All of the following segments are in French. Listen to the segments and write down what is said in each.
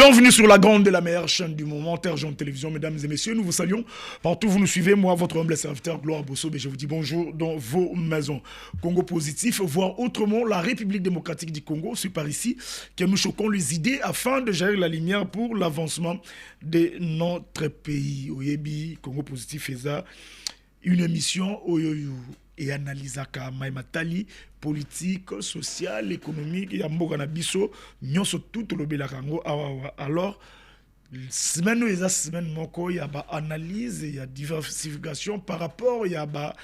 Bienvenue sur la grande et la meilleure chaîne du moment, Terre Jaune Télévision, mesdames et messieurs. Nous vous saluons partout où vous nous suivez. Moi, votre humble serviteur, Gloire Bosso, et je vous dis bonjour dans vos maisons. Congo positif, voire autrement, la République démocratique du Congo. C'est par ici que nous choquons les idées afin de gérer la lumière pour l'avancement de notre pays. Oyebi, Congo positif, fait ça. Une émission Oyoyo et analysaka Maimatali politique, sociale, économique, ya mboka na biso, nyonso tout le belakango awa. Alors, semaine eza semaine moko ya ba analyse, ya diversification par rapport ya ba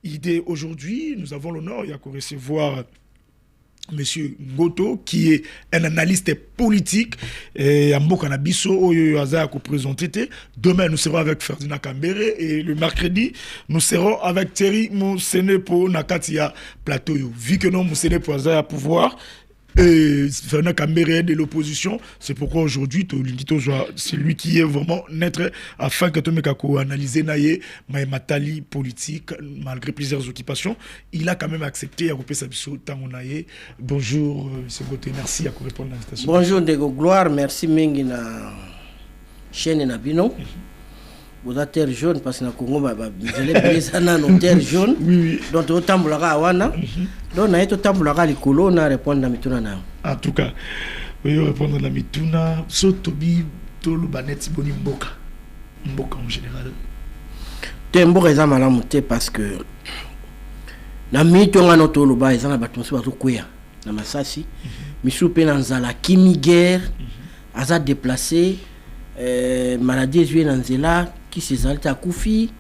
idée. Aujourd'hui, nous avons l'honneur de recevoir Monsieur Ngoto, qui est un analyste politique, et Mboka na biso oyo aza ko présenter. Demain nous serons avec Ferdinand Kambere et le mercredi nous serons avec Thierry Moussene pour Nakatia Plateau. Vu que non Moussene pour aza pouvoir Ferdinand Kambere de l'opposition, c'est pourquoi aujourd'hui c'est lui qui est vraiment naître afin que Tomekako analyser naie Matali politique malgré plusieurs occupations. Il a quand même accepté à couper sa biso tangonaye. Bonjour M. Ngoto, merci à répondre à l'invitation. Bonjour Ndego Gloire, merci mingi na chaîne na bino. Vous êtes terre jaune parce que na Congo vous allez brisana na terre jaune. Oui. Donc otambulaka wana. Donc na eto tambulaka likolo na répondre na mituna na. En tout cas, oui répondre na mituna sotobi to lubaneti boni mboka. Mboka en général. Tembo eza malamu te parce que na mitonga no to luba eza na batonsi bazo kuya na masasi. Misu pe na nzala kimi guerre aza déplacé maladie ezwi na nzela qui se zalta akufi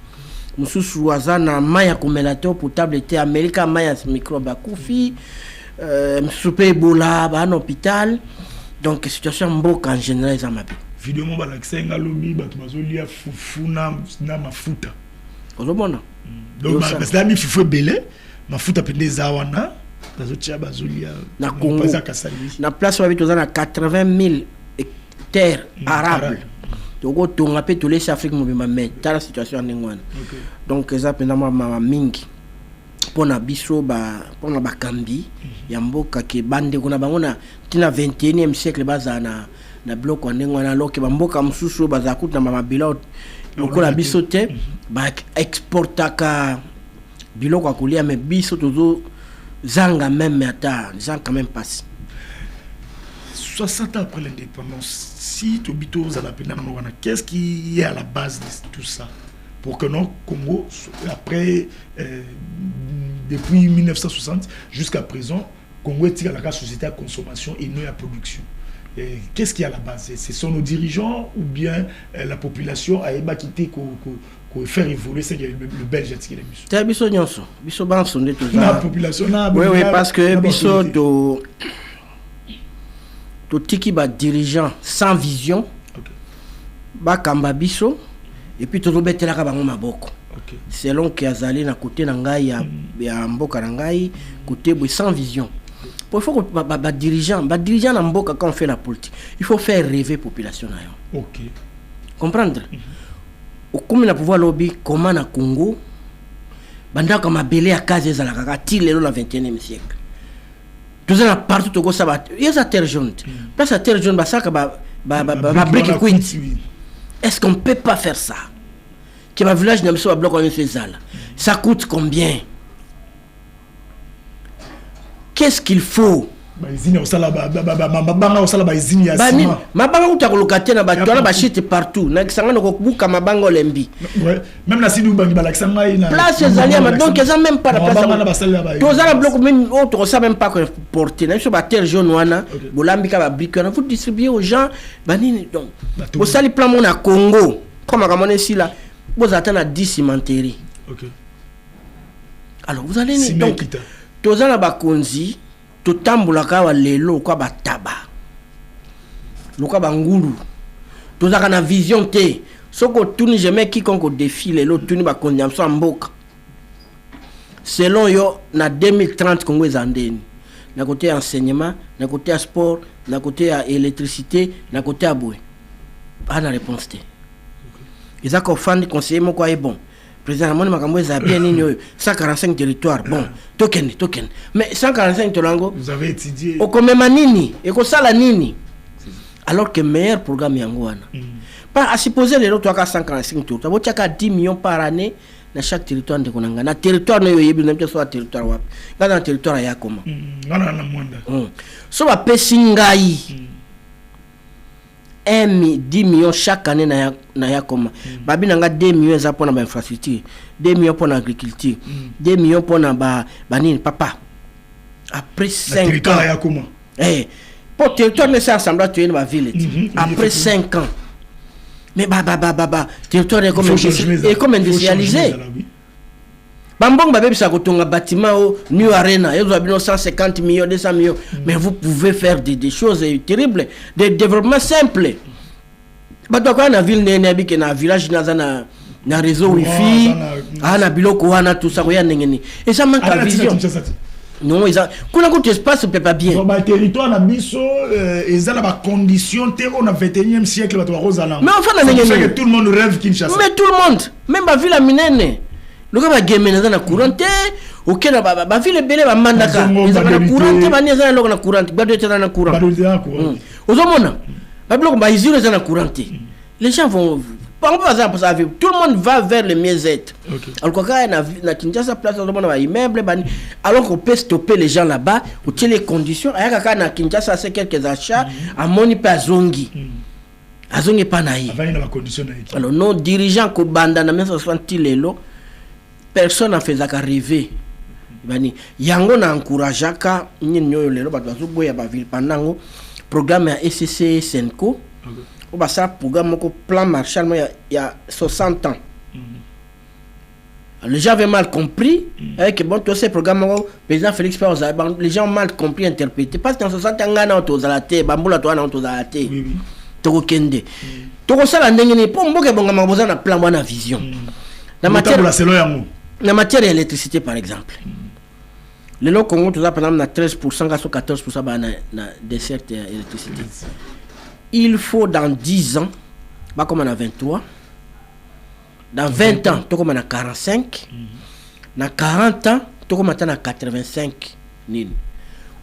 mususu aza na maya komelateur potable te Amerika maya microbe akufi mususu pe Ebola ba na hôpital. Donc situation mboka en général eza mabe. Vidéo mo balakisa ngalobi bato bazolia fufu na mafuta ozomona donc parce mi fufu belé mafuta pende za wana bazotia bazolia na Congo na place wa bitu za na 80,000 hectares arables. Donc on a fait tous les Afrique mobima mais dans la situation ndengwana. Donc ça pena mama mingi pona biso ba pona bakambi ya mboka ke bande kuna bangona tina 21e siècle bazana na bloc ndengwana alors que bamboka mususu bazakuta mama bilo lokola biso te ba exportaka biloko akolia mais biso tozo zanga même ata zanga quand même passe 60 ans après l'indépendance, si Tobito Zalapena, qu'est-ce qui est à la base de tout ça? Pour que non, Congo, après, depuis 1960 jusqu'à présent, Congo est à la société à consommation et non à production. Qu'est-ce qui est à la base? Ce sont nos dirigeants ou bien la population a quitté pour faire évoluer le Belge à tirer les bus? C'est Bisso Nyonso. Bisso Banson de tout ça. La population, oui, parce que Bisso tiki ba dirigeant sans vision ba kamba biso et puis to betela ka bango maboko selon que azali na côté na ngai ya mboka na ngai côté sans vision. Pour faut que ba dirigeant na mboka quand on fait la politique il faut faire rêver population na yo. OK. Comprendre au comme na pouvoir lobby comment na Congo banda ka mabele ya kaze za la kaka ti lelo na 21e siècle. Tout ça partout Togo ça va. Il y a sa terre jaune. Place la terre jaune ça brique quint. Est-ce qu'on peut pas faire ça? Que ma village n'a pas bloc en ça coûte combien? Qu'est-ce qu'il faut? Mabanga utakolokaté na bato na bachite partout na kisanga ko buka mabanga lembi même na sidi ubangi balakisa ngai na place ezali donc eza même pas la place to za na bloc même autre ça même pas que porter na sur ba terre jaune wana bolambi ka ba brique na vous distribuer aux gens banini donc bo sali plan mon na Congo comme à mon ici là vous attendez à 10 cimenteries. OK. Alors vous allez donc to za na ba konzi totambulaka wa lelo kwa bataba loka bangulu tozaka na vision te soko tuni jamais quiconque défile lelo tuni ba kondiamso mboka selon yo na 2030 Congo ezandeni na côté enseignement na côté sport na côté électricité na côté aboué pas na réponse te ezako fandi conseiller moko est bon président Moni Makambo a bien nini 145 territoires bon token mais 145 tolango vous avez étudié okomema nini ekosala nini alors que meilleur programme yangoana pas à supposer les autres 145 tours tu as 10 millions par année dans chaque territoire de konanga na territoire no yebi na soit territoire wapi dans territoire ya koma ngana na mwanda so ba pesingai 10 millions chaque année na ya koma babi nanga 2 millions za pona ba infrastructure 2 millions pour l'agriculture 2 millions pour na ba nini papa après 5 ans ya koma pour territoire ne s'assemble tu une ville après 5 ans mais territoire est comme industrialisé bambong babe ça kotonga bâtiment new arena ils ont 150 millions 200 millions mais vous pouvez faire des choses terribles des développements simples bato kwa na ville ne habike na village na réseau wifi na biloko wana tout ça ya ndengeni et ça manque de vision. Non, ils ont un espace peut pas bien. Dans le territoire na biso ils ont la condition terre on a 21e siècle ba to rozala. Mais enfin que tout le monde rêve Kinshasa. Mais tout le monde, même ba ville minene. Le gars ba game na courante, OK na ba ville belé ba mandaka. Ils ont na courante ba neza na na courante, ba doit être na courant. Ba doit être courant. Ozomona. Ba bloc ba izilo na courante. Les gens vont par exemple ça tout le monde va vers le mieux-être. Alors quand na Kinshasa place on a immeuble alors qu'on peut stopper les gens là-bas pour les conditions ayaka na Kinshasa c'est quelques achats à moni pas zongi. Azongi pas naï. Alors nos dirigeants ko banda na 1960 lelo personne n'a fait ça rêver. Bani yango na encourageaka nyinyo lelo ba bazoboya ba ville pendant programme ya SCC Senko. On va ça programme plan Marshall il y a 60 ans. Les gens avaient mal compris avec bon tous ces programmes président Félix Paul les gens ont mal compris interprété parce qu'en 60 ans ngana otozalate bambula to wana otozalate to kende to sala ndengene po mboke bonga maboza na plan wana vision na matière d'électricité par exemple le lo Congo to par exemple na 13% à 14% na dessert électricité. Il faut dans 10 ans, comme on a 23, dans 20 ans, comme on a 45, dans 40 ans, comme on a 85.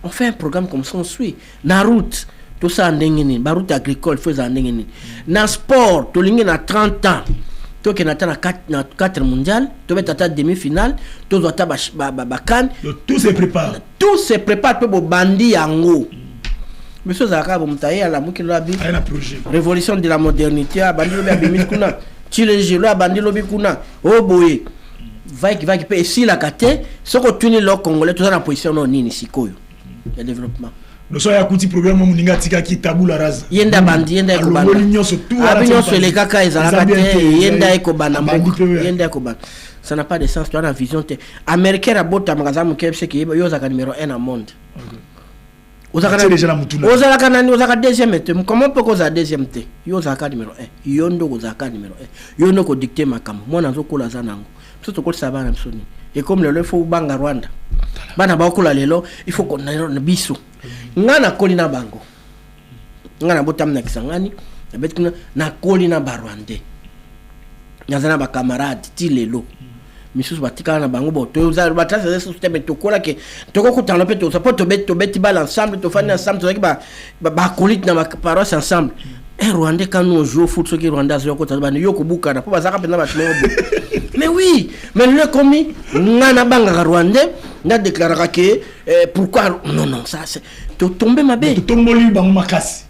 On fait un programme comme ça, on suit. La route, tout ça, la route agricole, il faut ça. Dans le sport, tout le monde a 30 ans. Tu as 4 mondiales, tu as demi-finale, tu as Cannes. Tout se prépare. Tout se prépare pour bandi yango. Monsieur Zaka Bomtaye à la Mukilabi, révolution de la modernité, à Bandi Lobi Abimikuna, Chilengelo à Bandi Lobi Kuna, oh boy, va qui paye si la cate, ce que tu n'es là Congolais, tout ça en position non ni sikoyo, le développement. Nous sommes à côté programme Muninga Tika qui tabou la race. Yenda Bandi, Yenda Ekobana. Abignon sur les caca et Zalakate, Yenda Ekobana, Yenda Ekobana. Ça n'a pas de sens, tu as la vision. Américain a beau magasin Mukebse qui est Yozaka numéro 1 au monde. Ozaka deuxième été. Comment on peut causer deuxième été? Yozaka numéro 1. Yondo Ozaka numéro 1. Yondo ko dicter makam. Moi nazo kola zanango. Surtout ko sabana msoni. Et comme le faut banga Rwanda. Bana ba kola lelo, il faut qu'on na biso. Ngana kolina bango. Ngana botam na kisangani. Na betkuna na kolina ba Rwandais. Ngazana ba camarade ti lelo. Misusu batika na bango bo to za batasa ze système to kola ke to ko kutana pe to support to beti bal ensemble to fani ensemble to ba colite na paroisse ensemble Rwandais quand nous joue foot ce qui Rwanda zo ko tabana yo ko buka na po bazaka pe na batimo mais oui mais le commis ngana banga Rwandais na déclarera que pourquoi non ça c'est to tomber ma bé to tomboli bango makasi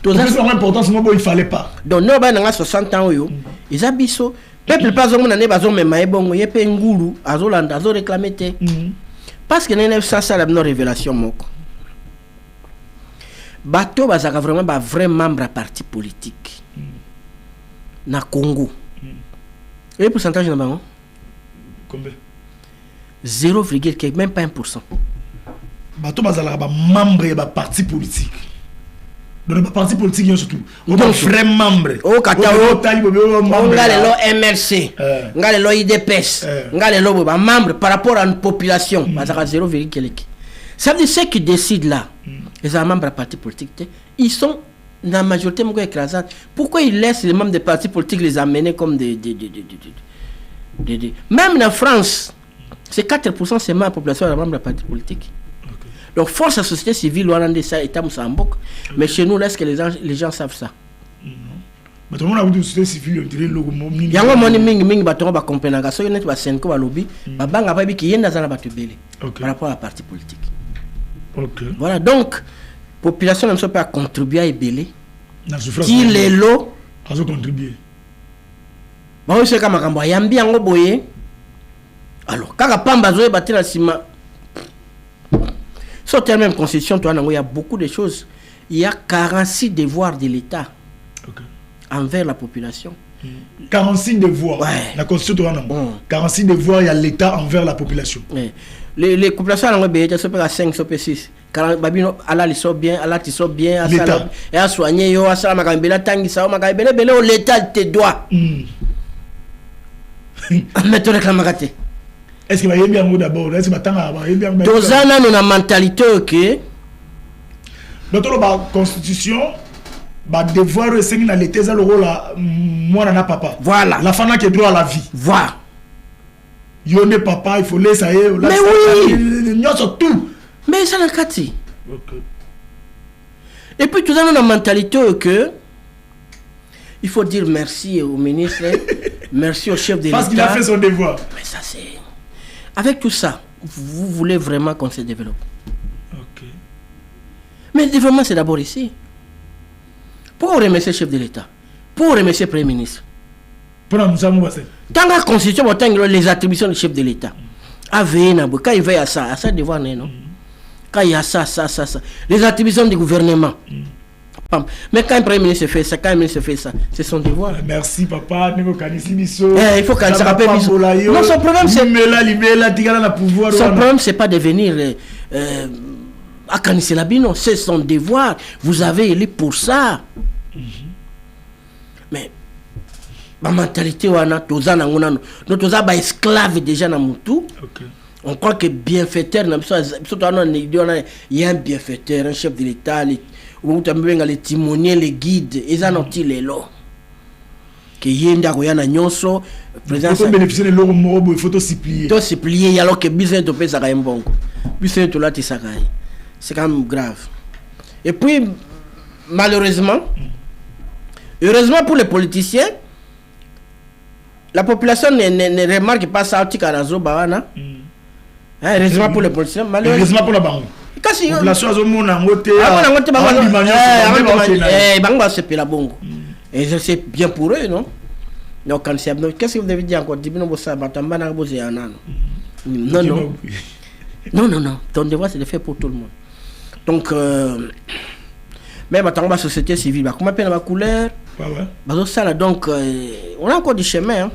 to ça c'est important moi il fallait pas donc no ba na 60 ans yo ils abisso peuple pas on ane bazo me maebongo yepe ngulu azolanda azo réclamer te parce que nene ça la no révélation moko bato bazaka vraiment ba vrai membre à parti politique na Congo et pourcentage na bango combien 0, même pas 1%. Bato bazala ba membre ba parti politique. Donc ba parti politique surtout. Donc vrai membre. O kata o talibo ngale lo MRC. Ngale lo IDPS. Ngale lo ba membre par rapport à une population bazala 0, ça veut dire ceux qui décident là. Les membres de parti politique, ils sont dans la majorité écrasante. Pourquoi ils laissent les membres des partis politiques les amener comme des même en France, c'est 4% seulement la population est membre de parti politique. Donc, force à la société civile, on a ça, État Moussambok. Mais chez nous, est-ce que les gens savent ça? Mais tout le monde a dit société civile, on dirait le mot. Il y a un moment où bateau va comprendre que il y a un Senko à lobby, banga pas qui est dans la bateau belé par rapport à la partie politique. Voilà, donc, population ne peut pas contribuer à Ebélé. Qui les lots à contribuer. Bon, c'est comme un yambi en boye. Alors, quand la pamba zoé battre la cima. Sur la même constitution, il y a beaucoup de choses. Il y a 46 devoirs de l'État envers la population. 46 devoirs. Ouais. La constitution, 46 devoirs, il y a l'État envers la population. Ouais. Les populations, il y a 5, 6. Quand Babino, Allah les sort bien, Allah te sort bien, l'État. Et à soigner, à ça, Magabela Tangi, ça, Magabela, l'État te doit. Mais tu réclames raté. Est-ce qu'il va y avoir un mot d'abord? Est-ce qu'il va y avoir un mot? Tous les ans, nous avons une mentalité que. Dans la constitution, le devoir de s'engager dans l'État, c'est le rôle de moi, nana papa. Voilà. La femme qui a droit à la vie. Voilà. Yone papa, il faut laisser ça. Mais oui. Nous sommes tout. Mais ça n'a qu'à dire. Et puis, tout le monde a une mentalité que. Il faut dire merci au ministre, merci au chef de l'État. Parce qu'il a fait son devoir. Mais ça, c'est. Avec tout ça, vous voulez vraiment qu'on se développe. Mais le développement, c'est d'abord ici. Pourquoi remercier le chef de l'État? Pour remercier le Premier ministre? Pour nous avons passé. Dans la Constitution, les attributions du chef de l'État. Quand il veille à ça devoir, non? Quand il y a ça. Les attributions du gouvernement. Mais quand le Premier ministre fait ça, c'est son devoir. Merci papa, il faut qu'on se rappelle. Non, son problème c'est pas de venir à Kaniselabino, c'est son devoir. Vous avez élu pour ça. Mais ma mentalité, nous esclaves déjà dans Moutou. On croit que bienfaiteur, il y a un bienfaiteur, un chef de l'État. Les timoniers, les guides, ils en ont les lots. Que yenda koyana nyonso président ça bénéficier de l'euro morobo il faut aussi plier. Tout se plier alors que business to pesa ka mbongo. Business to la tisakai. C'est quand même grave. Et puis malheureusement heureusement pour les politiciens la population ne remarque pas ça au Tikarazo bawana. Heureusement pour les politiciens, malheureusement pour la banque. Kasi population azomona ngote et c'est bien pour eux, non? Donc qu'est-ce que vous devez dire encore? Non, ton devoir c'est de faire pour tout le monde. Donc même dans la société civile, comment appelle la couleur? Donc on a encore du chemin,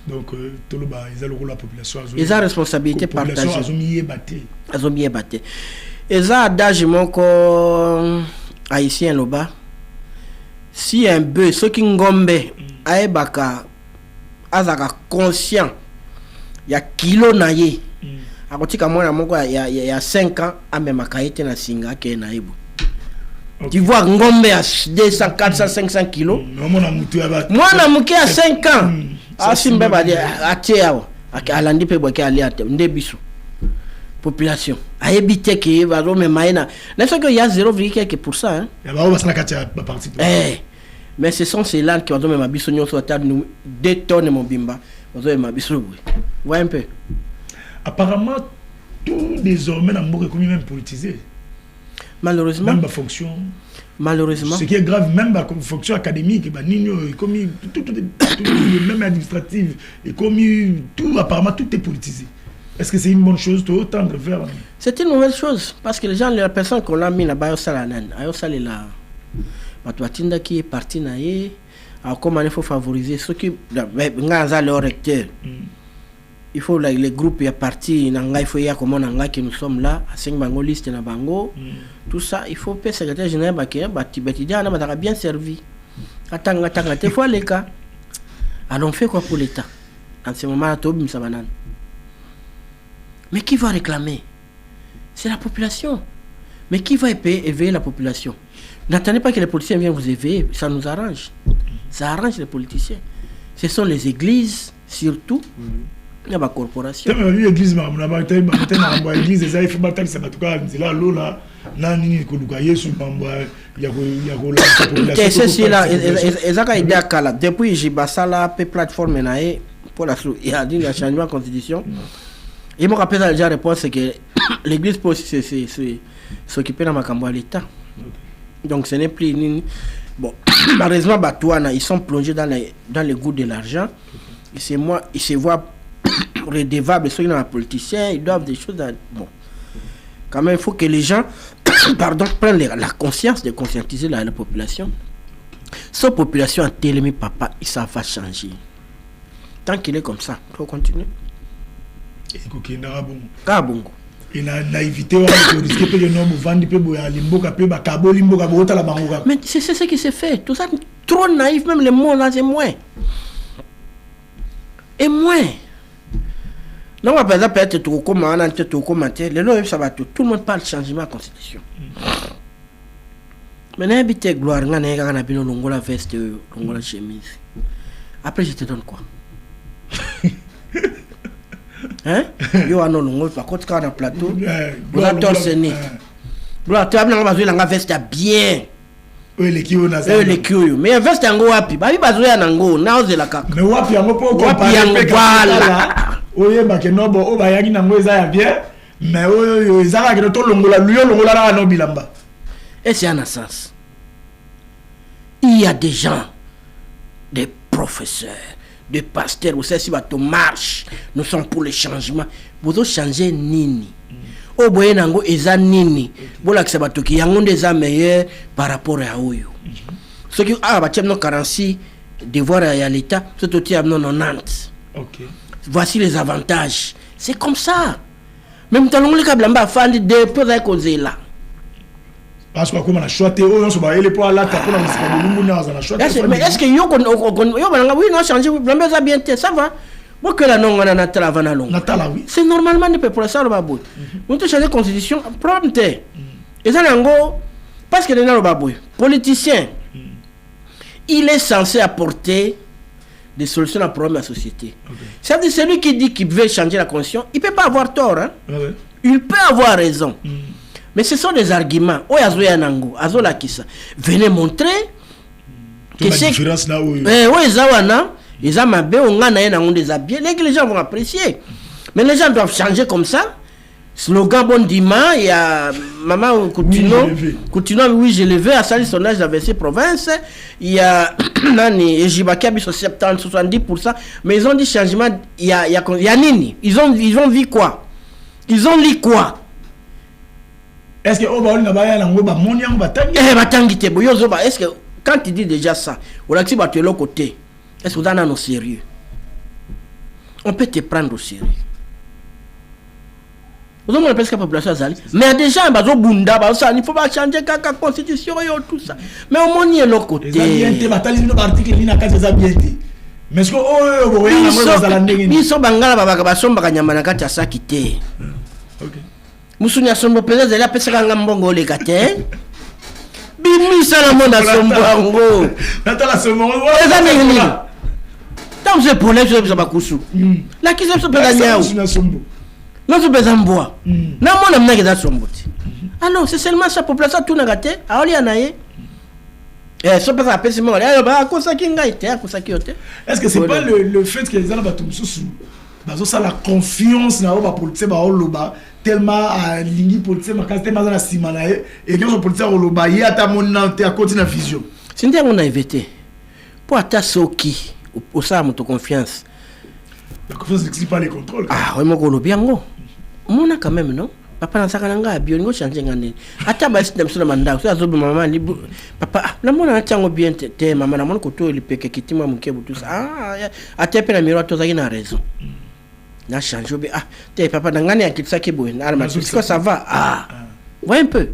Donc, ils ont le rôle de la population. Ils ont responsabilité partagée. Ils ont bien battu. Ils ont adagé mon haïtien là-bas. Si un bœuf, ceux qui ngombe, aébaka, azaka conscient, il y a kilo naïe. À côté de moi, il y a 5 ans, à même à Kaïté na Singa, qui est naïbe. Tu vois, ngombe à 200, 400, 500 kilos. Moi, on a à 5 ans. Ah, si je suis population. A évité qu'il va qu'il y a 0,quelque%. Mais ce sont ces landes qui ont ma bisogno sur la table 2 tonnes mon bimba. Voyez un peu. Apparemment, tout désormais dans le monde est même politisé. Malheureusement. Même la fonction. Malheureusement. Ce qui est grave, même la fonction académique, même administrative, et comme tout, apparemment, tout est politisé. Est-ce que c'est une bonne chose de tendre vers? C'est une mauvaise chose, parce que les gens, les personnes qu'on a mis là-bas, qui est parti, alors comment il faut favoriser ceux qui ont leur recteur. Il faut les groupes y parti il faut y comment que nous sommes là à 5 bango liste na bango tout ça il faut que secrétaire général a bien servi attends des fois les cas alors on fait quoi pour l'État en ce moment là mais qui va réclamer? C'est la population. Mais qui va éveiller la population? N'attendez pas que les politiciens viennent vous éveiller, ça nous arrange, ça arrange les politiciens. Ce sont les églises surtout. Il y a ma corporation. L'église, l'église, les aïfs, ça va tout cas, là, là, nani koluka yesu pamba ya population. C'est là, ezaka idée kala depuis jibasala pe plateforme nae pour la il y a dit le changement de constitution. Et mon rappel a déjà répondu c'est que l'église peut s'occuper dans makambo à l'état. Donc ce n'est plus bon malheureusement Batouana ils sont plongés dans les goûts de l'argent. Ils se voient redevables ceux qui sont les politiciens, ils doivent des choses bon. Quand même il faut que les gens prennent la conscience de conscientiser la population. Cette population a télémi papa, ça va changer. Tant qu'il est comme ça, il faut continuer. Et la naïveté, on risque de nous vendre. Mais c'est ce qui se fait. Tout ça, trop naïf, même les mots là, c'est moins. Et moins. Non, par exemple, peut-être tout commenter. Tout le monde parle de changement de la constitution. Maintenant, habité gloire, on a la veste, on a la chemise. Après, je te donne quoi? Hein? Yo, non, non, par contre, quand on a un plateau, vous avez torsionné. Gloire, tu as la veste bien. Les kioyo. Mais la veste, on a un besoin de kaka. Mais wapi, on peut comparer. Voilà. Oye bakenobo o bayaki nango eza ya bien mais oyo ezaka ke to longola luyo longola na no bilamba. Et c'est un sens. Il y a des gens, des professeurs, des pasteurs, vous savez si bato marche, nous sommes pour le changement. Vous devez changer nini. O boye nango eza nini. Bola que bato ki yango ndeza meilleur par rapport à oyo. Ce qui ba tchemno 46 devoir à l'état, c'est tout à 90. OK. Voici les avantages. C'est comme ça. Même tant que Blamba a fait des peu de causer là. Parce que comme on a choisi, on se bat les poids là, t'as pas la choisi. Mais est-ce que yo oui non changer Blamba a bien ça va. Moi que la non on a natala vana long. Natala oui. C'est normalement ne peut pas ça le babou. On te changer constitution prompte. Et ça nango parce que le babou politicien il est censé apporter des solutions à problème de la société. Okay. C'est-à-dire celui qui dit qu'il veut changer la constitution, il ne peut pas avoir tort. Hein? Ouais. Il peut avoir raison. Mais ce sont des arguments. Venez montrer que c'est... différence là où... Les gens vont apprécier. Mais les gens doivent changer comme ça. Slogan bon dimanche, il y a Maman Coutinho, oui, je l'ai vu à Salis Sondage de la VC Province. Il y a Nani et Jibaki sur 70-70%. Mais ils ont dit changement, il y a Nini. Ils ont vu quoi? Ils ont lu quoi? Est-ce que est-ce que quand tu dis déjà ça, on a dit que tu es l'autre côté. Est-ce que vous en avez au sérieux? On peut te prendre au sérieux. Vous avez presque la population azali. Mais il y a des gens il faut pas changer la constitution et tout ça. Mais au moins il y a l'autre côté. Mais est-ce que ils sont bangala baba somba nyamana kati ya sakite. OK. Musunya sombo pesa zela pesa kanga mbongo le kate. Bimi sala monda sombo ngo. Natala sombo. Eza nini? Tam se pole je ba kusu. La ki se pesa nyao. Non, c'est pas un bois. Non, mon ami n'a pas alors, c'est seulement sa population tout n'a gâté. Ah, il y en a eu. Eh, ça peut s'appeler ce moment. Est-ce que c'est pas le fait que les gens ont ça la confiance dans la politique tellement à l'ingé politique tellement dans la simanae et que les politiciens ont l'obéi à ta monante à côté de la vision. C'est on a évité. Pour attaquer qui au ça mon confiance. La confiance n'existe pas les contrôles. Ah, oui, mon bien go. Mon quand même non. Papa na saka nga bio ngo changer ngane. Ata ba system sur manda. So azobe maman li papa la mona na tango bien te maman na mon ko to li peke kitima mukebu tout ça. Ah, ata pe na miro to zaki na raison. Na changer be ah te papa na ngane akitsa ke boy na ma tout ça va. Ah. Ouais un peu.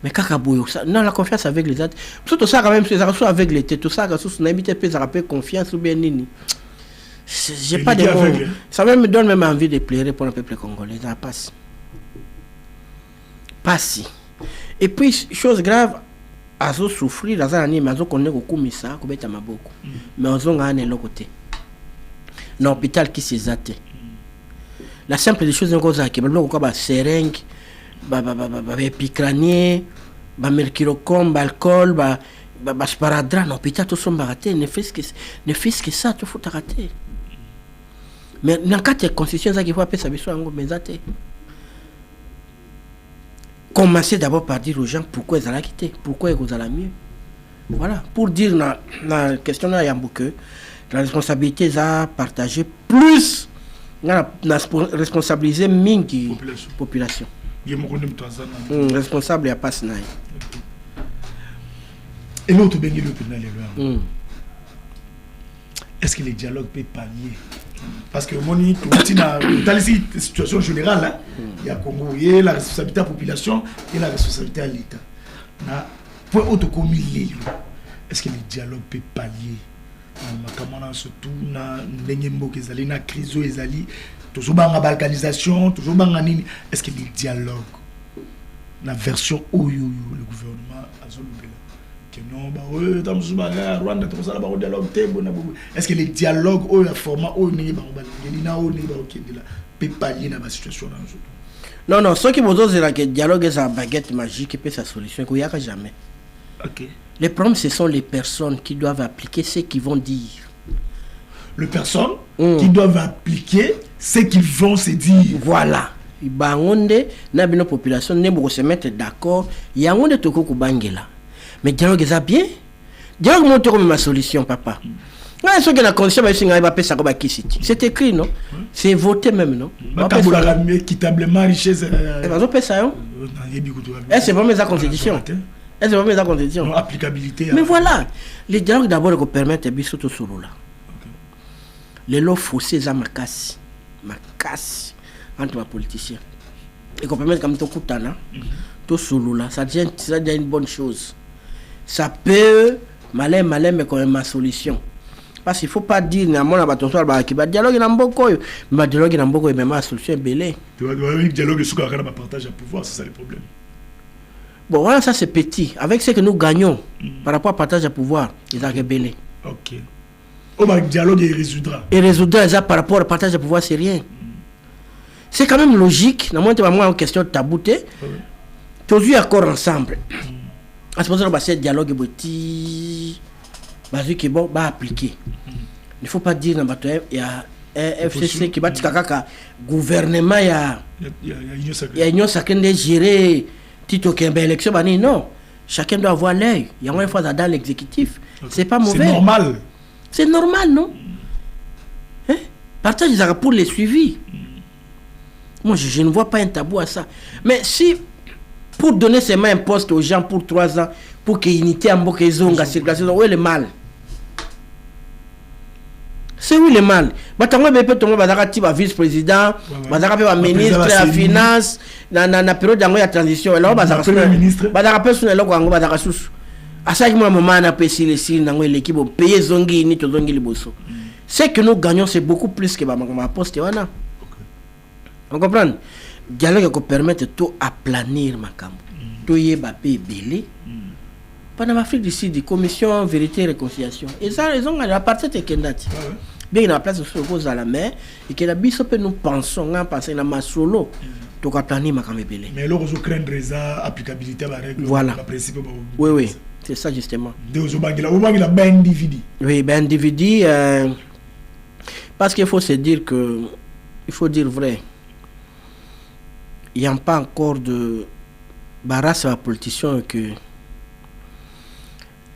Mais kaka boyo ça non la confiance avec les autres. Tout ça quand même c'est ça avec les têtes tout ça quand sous n'habite pas ça rappelle confiance ou bien nini. J'ai pas de mots. Ça me donne même envie de pleurer pour le peuple congolais. Ça passe. Pas si. Et puis, chose grave, azo souffrir, azo ani, azo connaît beaucoup misa, kubeta maboko. Mais azo ngane l'autre côté. L'hôpital qui s'est zaté. la simple des choses encore ça qui ba seringue ba épicranier ba mercurochrome alcool ba sparadrap non peut-être tout son baraté ne fait que ça tout faut rater mais dans quatre constitution ça qu'il faut appeler ça biso ngo mezate commencer d'abord par dire aux gens pourquoi ils allaient quitter pourquoi ils allaient mieux voilà pour dire la question là yambo que la responsabilité est partagée plus la responsabiliser mingi population responsable ya passe naï et l'autre béni le pénal est-ce que le dialogue peut pallier parce que mon dans les situations générales il y a Congo il y a la responsabilité à la population et la responsabilité à l'État pour autocommuner est-ce que le dialogue peut pallier makamana surtout na ndenge ezali na crise ezali toujours banga balkanisation toujours banga nini est-ce que le dialogue na version oyo le gouvernement azolubela que non ba tamsuba Rwanda tout ça ba dialogue te bona est-ce que le dialogue oyo la format oyo nini ba balingeli na oyo nini ba okendela peut pallier na situation na non ce qui besoin c'est que le dialogue est une baguette magique et peut sa solution qu'il y a jamais. OK. Les problèmes, ce sont les personnes qui doivent appliquer ce qu'ils vont dire. Les personnes qui doivent appliquer ce qu'ils vont se dire. Voilà. Bangonde, na bino population ne bo se mettre d'accord. Yangonde toko ko bangela. Mais dialogue ça bien. Dialogue monte comme ma solution papa. Na ce que la condition ba singa ba pesa ko ba kisiti. C'est écrit non? C'est voté même non? Ba tabula équitablement richesse. Et ba zo pesa yo. C'est vraiment la constitution. Est-ce que vous condition? Non, applicabilité. Mais voilà, les dialogues d'abord qui permettent de surtout sur là. Les lois faussées à ma casse entre les politiciens. Et qu'on permet comme tout coutana, tout solo là, ça devient une bonne chose. Ça peut malin mais quand même ma solution. Parce qu'il faut pas dire na mon abatonso ba ki ba dialogue na mboko yo, mais dialogue na mboko mais ma solution est belé. Tu vois dialogue sur quoi on partage à pouvoir, c'est ça le problème. Bon, voilà, ça c'est petit. Avec ce que nous gagnons par rapport à partage de pouvoir, ils ont rébellé. Ok. Oh, bah, le dialogue, il résoudra. Et résoudra ça par rapport au partage de pouvoir, c'est rien. C'est quand même logique. Dans moi, en question de tabouté, tous les accords ensemble. À ce moment-là, c'est dialogue petit. Qui bon, bah appliquer. Il ne faut pas dire dans il y a un FCC qui va kaka gouvernement, il y a union sacrée de gérer. Tito Kembe élection, non. Chacun doit avoir l'œil. Il y a une fois dans l'exécutif. C'est pas mauvais. C'est normal. C'est normal, non? Hein? Partage pour les suivis. Moi, je ne vois pas un tabou à ça. Mais si, pour donner seulement un poste aux gens pour 3 ans, pour qu'il y ait unité en boucle, circulation, où est le mal? C'est où le mal? Batango bepe tongo bazaka tiba vice-président, bazaka pe ministre la finance, na période yango ya transition, là bazaka ministre, bazaka pe suna loko yango bazaka susu. Asa ki mo moment na pe si nango l'équipe payer zongi ni to zongi liboso. Ce que nous gagnons c'est beaucoup plus que ma poste wana. On comprend? Dialogue qui permet tout aplanir makambo. To yeba pe belé. Pendant l'Afrique du Sud, commission vérité et réconciliation. Et ça, ils ont la partie de Kendati. Bien qu'il y a la place de cause à la mer, et que la bisope nous pensons, penser à ma solo, tout à planir ma camébélé. Mais là, on craint déjà applicabilité à la règle. Voilà. Oui, c'est ça justement. Oui, ben individu, parce qu'il faut se dire que, il faut dire vrai, il n'y a pas encore de barrasse à la politicien que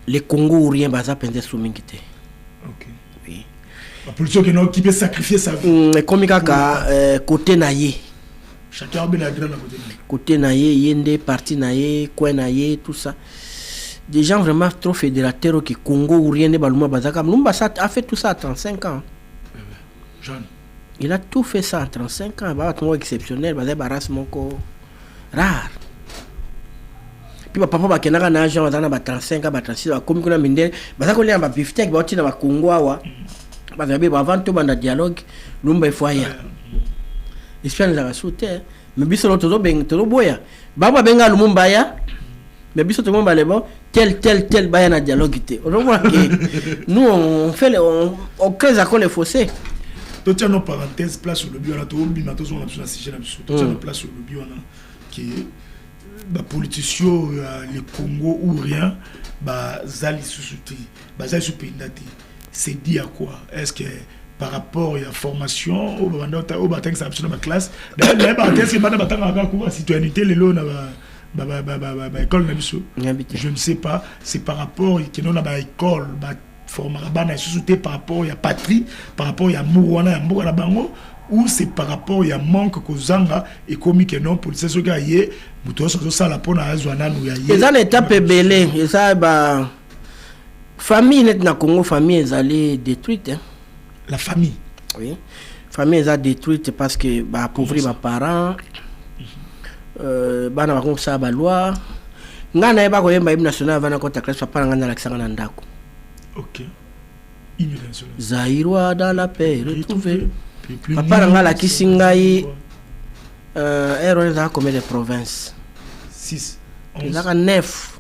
les Congo ou rien baza pendant sous mingité. OK. Oui. La politique qui peut sacrifier sa vie. Comme kaka côté naïe. Chacun a bien la grande côté naïe, yende parti naïe, coin naïe, tout ça. Des gens vraiment trop fédérateurs qui Congo ou rien de baluma bazaka. Lumba a fait tout ça à 35 ans. Jeune. Il a tout fait ça à 35 ans, bah tout exceptionnel, bazé baras moko rare. Puis papa ba kenaka na agent bazana ba 35 ans ba 36 ba komi kuna mindele bazako lia ba biftek ba tina ba Congo awa bazabe ba avant tout banda dialogue lumba ifoya espèce de sauter mais biso no todo ben todo boya baba benga lumumba ya mais biso to ngomba lebo tel baya na dialogue té on voit que nous on fait on crée les fossés tu as une parenthèse place sur le bio là tu as besoin de sujet tu as une place sur le bio là qui ba politicien le Congo ou rien ba zali sous-souté ba zali sous-pendati c'est dit à quoi est-ce que par rapport à la formation au batang ça absolument ma classe d'ailleurs est-ce que bana batanga ka citoyenneté le lo na école na biso je ne sais pas c'est par rapport que non na école formera bana sous-souté par rapport à patrie par rapport à mourwana ya mboka na bango ou c'est par rapport à manque kozanga et comme que non pour ceux qui aillé muto so ça la pona azwana nou ya yé ça étape belé et ça ba famille net na Congo famille ezali détruite hein? La famille oui famille est détruite parce que ba appauvrir ba parents bana ba konsa ba loi ngana yeba ko yemba hymne national vana ko takla papa ngana la kisanga na ndako OK hymne national Zaïrois dans la paix retrouvé papa ngana la kisingai erreur za comme de province 6 11 9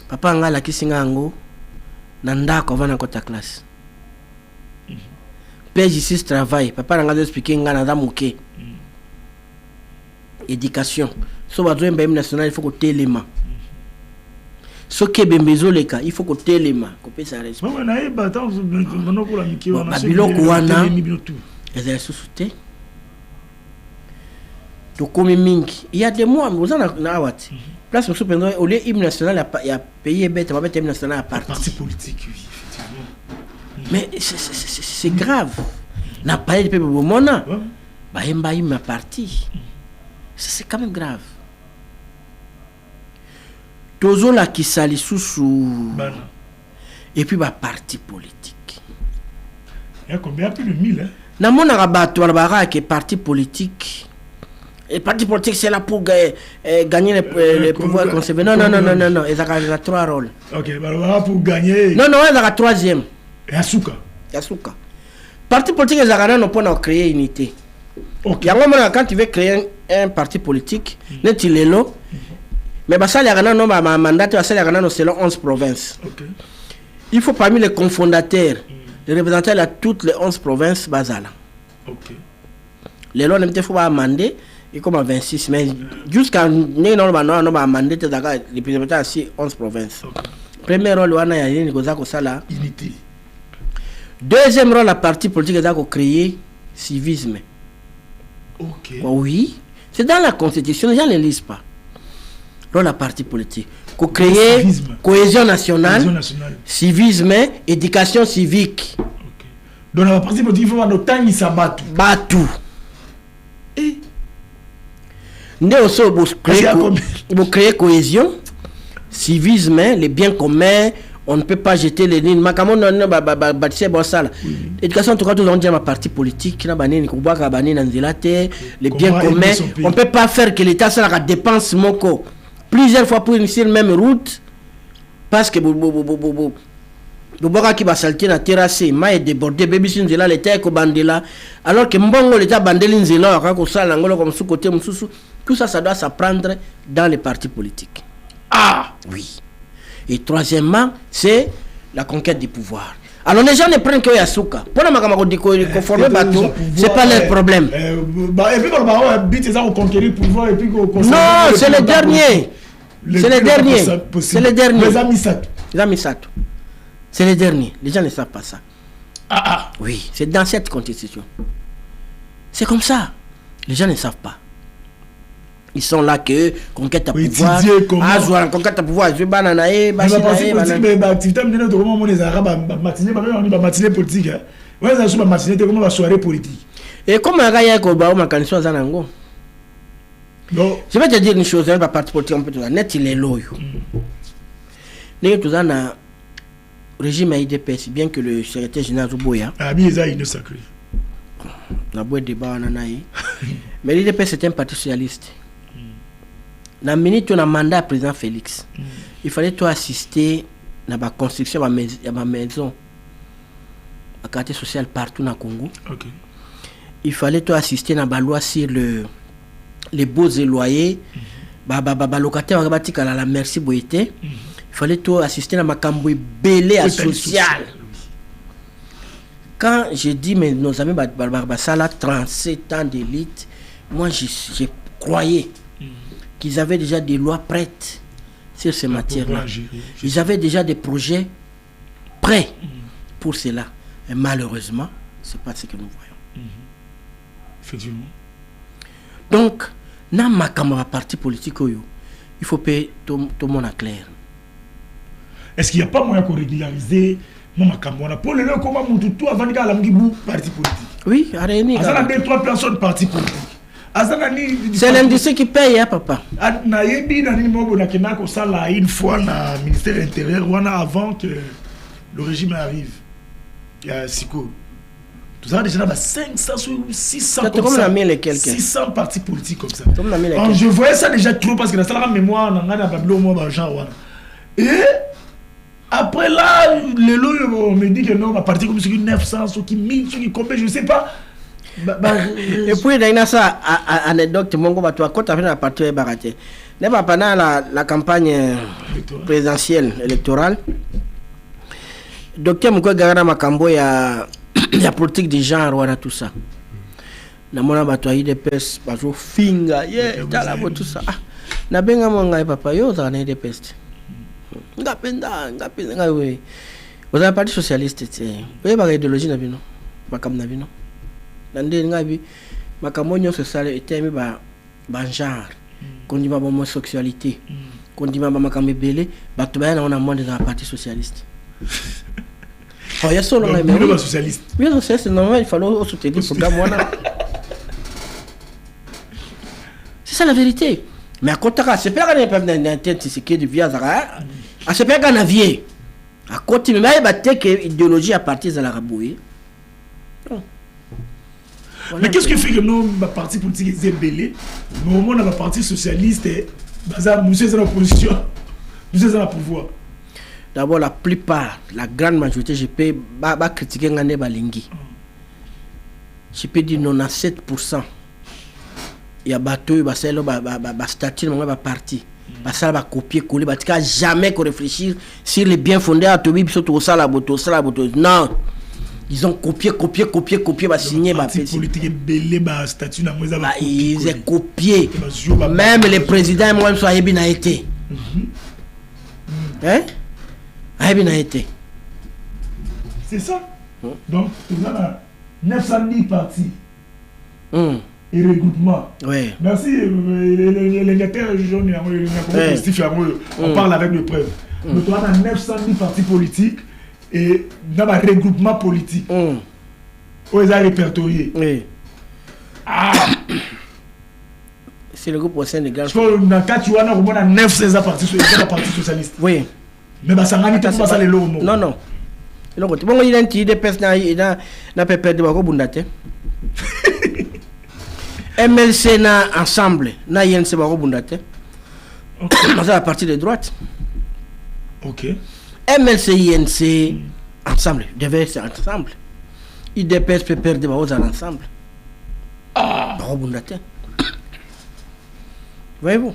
papa ngala kisinga ngo na ndako vana ko takla page ici travail papa ngala expliquer ngana za muke éducation so bazo mba national il faut que téléma so ke bembezo leka il faut que téléma ko pesa respect maman na eba tant monoko la miki wana biloko wana ezali sous-souté to komi mingi il y a des mois vous en na wat place au pendant au lieu hymne national il y a pays bête va mettre hymne national à parti politique oui, effectivement mais c'est grave na parler de peuple mona ba yemba hymne parti c'est quand même grave. Tozola qui sali sous et puis parti politique. Il y a combien plus de 1000 hein? Na mona rabato la que parti politique. Et parti politique c'est là pour gagner les pouvoirs conservés. Non, il y a 3 rôles. OK, pour gagner. Non, il y a 3e. Yasuka. Parti politique ils ont pour créer unité. OK. Quand tu veux créer un parti politique, net il est là. Mais ça il y a un mandat, ça il y a un selon 11 provinces. OK. Il faut parmi les cofondateurs, les représentants de toutes les 11 provinces basales. OK. Les lois n'étaient pas amendées et comme à 26 mais jusqu'à nous on amendé les représentants de 11 provinces. Premier rôle on a yé ko sala unité. Deuxième rôle la parti politique est créer civisme. OK. Oui, c'est dans la constitution, les gens ne lisent pas. Dans la partie politique, pour créer cohésion nationale, civisme, éducation civique. OK. Donc la partie politique il faut avoir temps il s'abattu. Batou. Et nous aussi pour créer cohésion, civisme, les biens communs. On ne peut pas jeter les lignes. Makamon non bâtissé bon ça. Éducation en tout cas tout on dit ma parti politique na banini ko boka banini nzilate les biens communs. On ne peut pas faire que l'état ça la dépense moko plusieurs fois pour initier même route parce que boka qui va salter na terrasse ma est débordé baby sinzela l'état ko bandela alors que mbongo l'état bandeli nzela ka ko sala ngolo comme sous côté mususu tout ça doit s'apprendre dans les partis politiques. Ah oui. Et troisièmement, c'est la conquête du pouvoir. Alors les gens ne prennent que Yasuka. Pour la conformer bateau, c'est pas leur problème. Et puis on conquérir le pouvoir et puis non, c'est le dernier. C'est le dernier. C'est le dernier. Les amis Sato. C'est le dernier. Les gens ne savent pas ça. Ah. Oui, c'est dans cette constitution. C'est comme ça. Les gens ne savent pas. Ils sont là que conquête à pouvoir. Ah, conquête à pouvoir. Je bananae, matinée politique. Ouais, ça c'est matinée comme la soirée politique. Et comme un gars ko ba ma kanso zanango. Non. Je vais te dire une chose, un parti politique on peut dire net il est loyo. Les tous na régime IDPS bien que le secrétaire général Zuboya. Ah bien ça il est sacré. Na boîte débat nanae. Mais l'IDPS c'est un parti socialiste. Na minute on a mandat président Félix. Il fallait toi assister à la construction de ma maison, à quartier social partout dans Congo. Okay. Il fallait toi assister à la loi sur les beaux et loyers. Locataire à la merci boité. Il fallait toi assister à ma cambouille belé à social. quand je dis, mais nos amis, ça là, 37 ans d'élite, moi, je croyais qu'ils avaient déjà des lois prêtes sur ces matières-là. Ils avaient déjà des projets prêts pour cela. Et malheureusement, ce n'est pas ce que nous voyons. Effectivement. Donc, dans ma camarade parti politique, il faut payer tout le monde à clair. Est-ce qu'il n'y a pas moyen de régulariser ma camarade pour le comment tout avant de la parti politique? Oui, à réunir. Il y a 3 personnes parti politique. C'est l'industrie qui paye, hein, papa. Une fois dans le ministère intérieur, avant que le régime arrive, il y a Siko. Tout ça, déjà, 500 ou 600 comme ça. 600 partis politiques comme ça. Alors, je voyais ça déjà trop parce que dans la mémoire, et après là, les lots me dit que non, ma parti comme ceux qui 900, ceux qui 1000, ceux qui combien, je ne sais pas. Et puis, il y a ça, anecdote, mon gars, quand tu as fait la partie baraté, pendant la campagne présidentielle électorale, docteur Mouko Gagara Makambo, il y a politique de genre, voilà tout ça. Namona batoyi de peste, bajo finga, tala tout ça. Na benga monga papa yo za na de peste. Ngapenda, ngawe. Vous avez parti socialiste, vous avez idéologie na bino, bakam na bino. Nande ngabi makamonyo social était ba genre. Kondima ba homosexualité. Kondima ba makambe belé, bato ba na monde dans le parti socialiste. Oh, il y a solo mais socialiste. Oui, c'est normal, il fallait soutenir le programme. C'est ça la vérité. Mais à côté de ça, c'est pas qu'on a une tête qui est de via Zara. C'est pas qu'on a vie. À côté de ça, il y a une idéologie à partir de la rabouille. Mais qu'est-ce qui fait que nos partis politiques sont belés? Au moment où le parti socialiste est dans l'opposition, nous sommes dans le pouvoir. D'abord, la plupart, la grande majorité, je peux critiquer Ngane Balingi. Je peux dire 97%. Il y a bateau, il y a statut, il y a parti. Ça va copier, coller, il n'y a jamais qu'on réfléchir sur les biens fondés à Tobi, surtout au Salaboto. Non. Ils ont copié, signé. Les politiques belé, statut, ils ont copié. Même les présidents, moi, sont bien été. Hein? C'est ça. Donc, nous avons 910 partis et regroupements. Oui. Merci. On parle avec le preuve. Nous avons 910 partis politiques et nous avons un regroupement politique. Où ils ont répertorié. Oui. C'est le groupe au sein des gars. Parce que dans le cas, tu as 900 partis socialistes. Oui. Mais ça n'a pas ça les lots. Non. Bon, il y a un petit personnes na pépé de Bundate. MLC na ensemble, na YNC Bundate. C'est la partie de droite. OK. MLC YNC ensemble, devait être ensemble. IDPS pépé de ensemble. Bundate. Voyez-vous.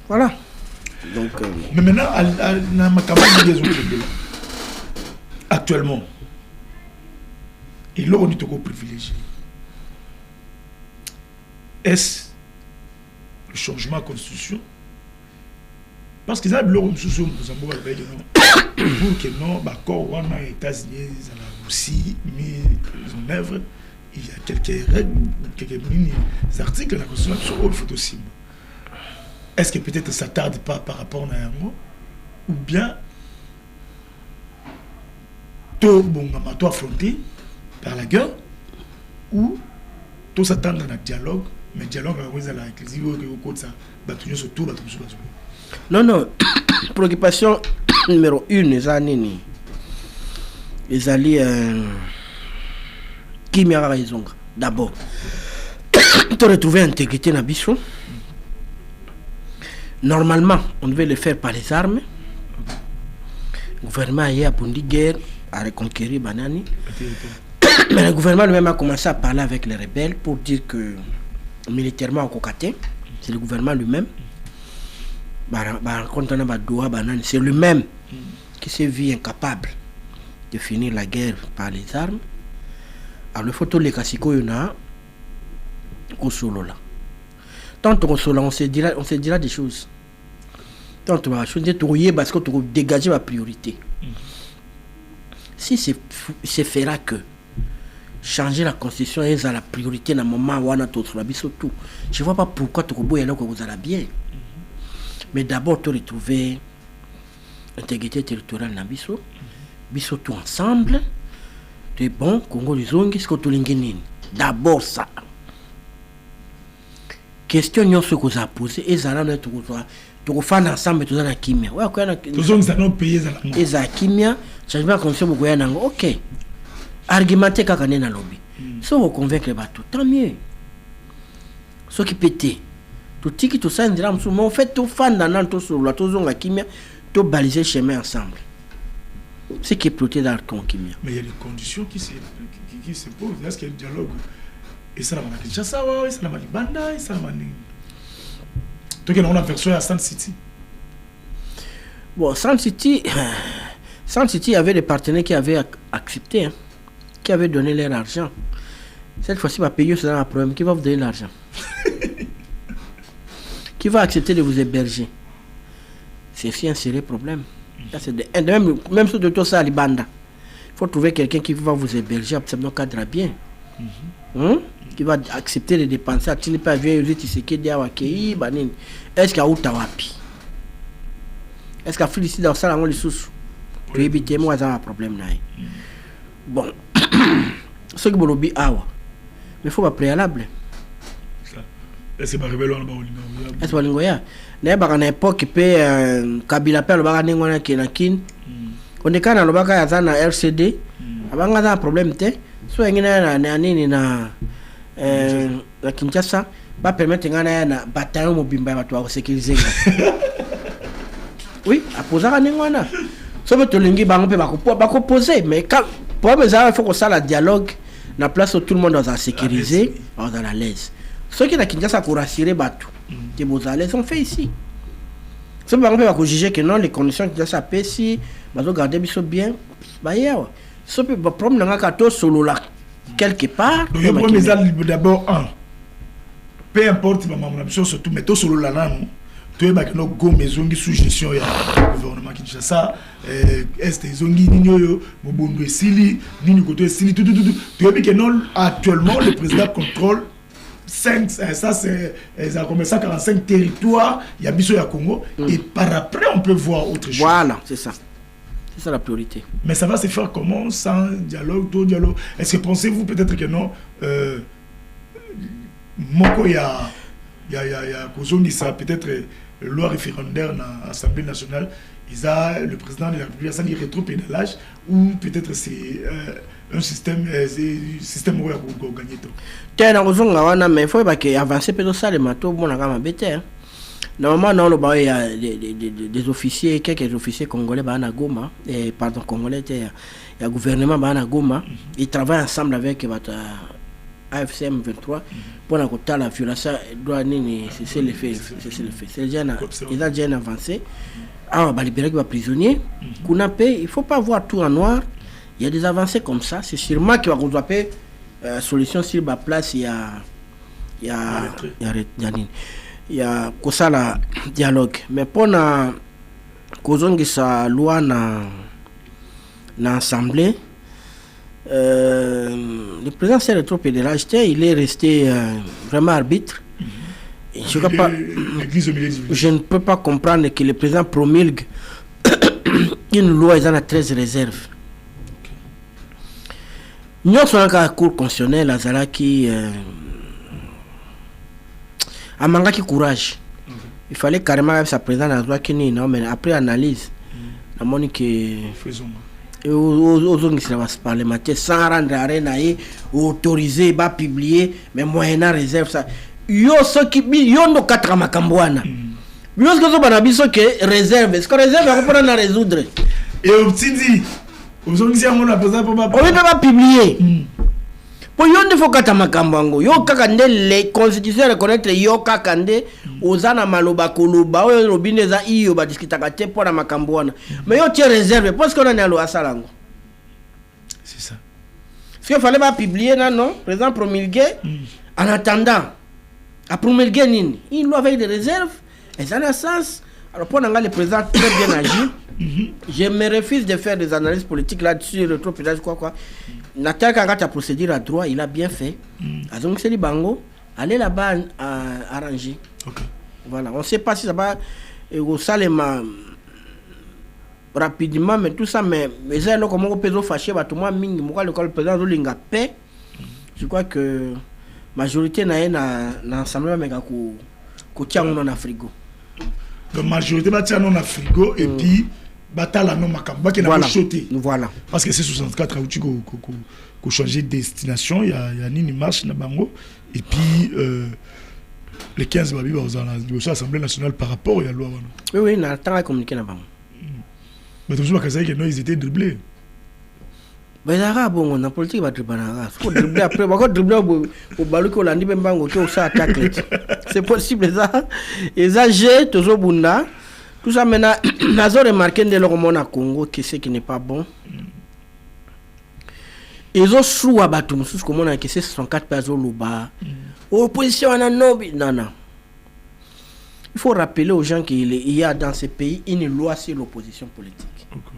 Voilà. Donc, mais maintenant, dans ma campagne des autres, actuellement, il est privilégié. Est-ce le changement de la constitution? Parce qu'ils ont le constitution pour que non, d'accord, on a les États-Unis, la Russie, mis en œuvre, il y a quelques règles, quelques articles de la constitution qui sont possibles. Est-ce que peut-être ça ne tarde pas par rapport à un mot? Ou bien, tout affronté par la guerre? Ou tout s'attend dans un dialogue? Mais le dialogue, c'est la crise, non. Préoccupation numéro 1, les alliés qui m'ont raison. D'abord, tu retrouver l'intégrité dans Bichon. Normalement, on devait le faire par les armes. Le gouvernement a appris guerre à reconquérir Banani. Mais le gouvernement lui-même a commencé à parler avec les rebelles pour dire que militairement, au Kokaté, c'est le gouvernement lui-même. C'est lui-même qui s'est vu incapable de finir la guerre par les armes. Alors il faut tous les casicos y a au solo là. Tant qu'on solo, on se dira des choses. Tant on va changer parce que tu dégager la priorité. Si c'est fera que changer la constitution est la priorité dans le moment où on a tout sur la tout. Je vois pas pourquoi tu peux aller que vous allez bien. Mais d'abord tu retrouver l'intégrité territoriale dans biso. Biso tout ensemble. Tu es bon, Congo Luzongi, ce que tu l'ingénies. D'abord ça. Question nous ce que vous a posé et ça là tu vas faire ensemble tout dans la kimia. Ouais quoi tous ça non payer ça. Et ça kimia, changement de condition beaucoup yana. OK. Argumenter kaka na lobby. Si on convaincre bateau, tant mieux. Ce qui pété. Tout tiki tout ça ndira msou, mais en fait tout fan dans tout sur la tout zonga kimia, tout baliser chemin ensemble. C'est qui est ploté dans le ton kimia. Mais il y a des conditions qui se posent. Est-ce qu'il y a un dialogue? Et ça, la Kinshasa, et ça, la Malibanda, et ça, la Mani. Donc, on a version à Sand City. Bon, Sand City, il y avait des partenaires qui avaient accepté, hein, qui avaient donné leur argent. Cette fois-ci, va payer, c'est un problème. Qui va vous donner l'argent? Qui va accepter de vous héberger? C'est aussi un sérieux problème. Même sur de tout ça, il faut trouver quelqu'un qui va vous héberger, absolument cadre bien. Qui va accepter de dépenser. Est-ce qu'il y a Outawapi? Est-ce qu'il y a Félicité dans ça, les sous? Pour éviter, moi, j'ai un problème. Bon, ce qui est lobby, mais il faut pas préalable. Est-ce que c'est rébellion? Est-ce que c'est une époque que Kabila père le baga qui est on est quand on a na RCD, avant un problème soit na Kinshasa va permettre na bataillon mobimba ba to sécuriser. Oui, à poser à ningwana. So be to lingi bango pe ba ko poser, mais quand pour me ça il faut que ça la dialogue na place où tout le monde doit sécuriser, dans la l'aise. Ceux qui na Kinshasa pour rassurer batu, des beaux à l'aise on fait ici. So bango pe ba ko juger que non les conditions qui ça paie si ba zo garder biso bien, ba yawa. So pe ba problème na ka to solo là quelque part. Donc le problème d'abord peu importe ma surtout mais tout solo là non. Tu es maintenant go maison qui sous gestion ya gouvernement Kinshasa est zongi ninyo mobondo esili nini côté esili tout tu es que non actuellement le président contrôle 5 ça c'est ça commence à 45 territoires il y a biso ya Congo et par après on peut voir autre chose. Voilà, c'est ça. C'est ça la priorité. Mais ça va se faire comment sans dialogue, tout dialogue? Est-ce que pensez-vous peut-être que non Moko ya Kozongi ça peut-être loi référendaire dans l'Assemblée nationale, le président de la République ça dit rétropédalage ou peut-être c'est un système où il faut gagner tout. Tiens, dans Kozonga wana mais il faut que avancer peut ça les matos bon na bête. Normalement, non, il y a des officiers, quelques officiers congolais à Goma, pardon, congolais, il y a gouvernement à Goma, ils travaillent ensemble avec AFCM 23 pour la violation doit c'est le fait. C'est déjà un avancé. Alors, bah, libérer les prisonniers, il ne faut pas voir tout en noir. Il y a des avancées comme ça. C'est sûrement qu'il va trouver solution sur la place. Il y a ça la dialogue. Mais pour na kozongi sa loi na assemblée, le président s'est retrouvé de l'âge, il est resté vraiment arbitre. Je ne peux pas comprendre que le président promulgue une loi, ils en a 13 réserves. Nous sommes dans la cour constitutionnelle, Azalaki amangaki courage. Il fallait carrément sa présence dans la Kini, non, mais après analyse, la monique aux parlementaires sans rendre arrêt, autoriser, pas publier, mais moyennant réserve ça. Yo ce qui yo no quatre makambwana. Yo ce que zo banabiso que réserve, est-ce que réserve va prendre à résoudre. Et au petit dit, aux on a besoin pour pas. On ne peut pas publier. Pour yo ne faut kata makambango. Yo kakande les constitutions reconnaître yo kakande ozana maloba koloba o robineza iyo ba discuter kate pour la makambwana. Mais yo tie réserve parce qu'on a lo asalango. C'est ça. Parce qu'il fallait pas publier, non? Président promulgué. En attendant, à promulguer, il doit avoir des réserves. Et ça a un sens. Alors, pour le président très bien agi, je me refuse de faire des analyses politiques là-dessus, rétropédage, quoi. Nathan, quand tu as procédé à droit, il a bien fait. Donc, c'est le bango. Allez là-bas arranger. Okay. Voilà. On ne sait pas si ça va au Salema rapidement, mais tout ça, mais ça, comme on peut fâcher, tout le monde, le président de l'Inga paix. Je crois que la majorité n'a l'ensemble, mais qu'on tient en frigo. La majorité va tient en frigo et puis bataille non makamba qui n'a pas choté. Voilà. Parce que c'est 64 à outil qu'on changer de destination, il y a une marche na bango et puis les 15 babi aux l'Assemblée nationale par rapport à la loi. Oui, on a le temps à communiquer là-bas. Mais toujours que ça que ils étaient dribblés. Mais là bon, on a politique va dribbler faut dribbler après, va dribbler au balu ko landi ben bango que ça attaque. C'est possible ça. Et ça j'ai toujours bunda. Tout ça maintenant nazo remarqué de leur monde à Congo que c'est qui n'est pas bon. Ils ont sous à battre musus comme on a que c'est 64 personnes au bas. Opposition à nobi non. Il faut rappeler aux gens qu'il y a dans ce pays une loi sur l'opposition politique. Okay.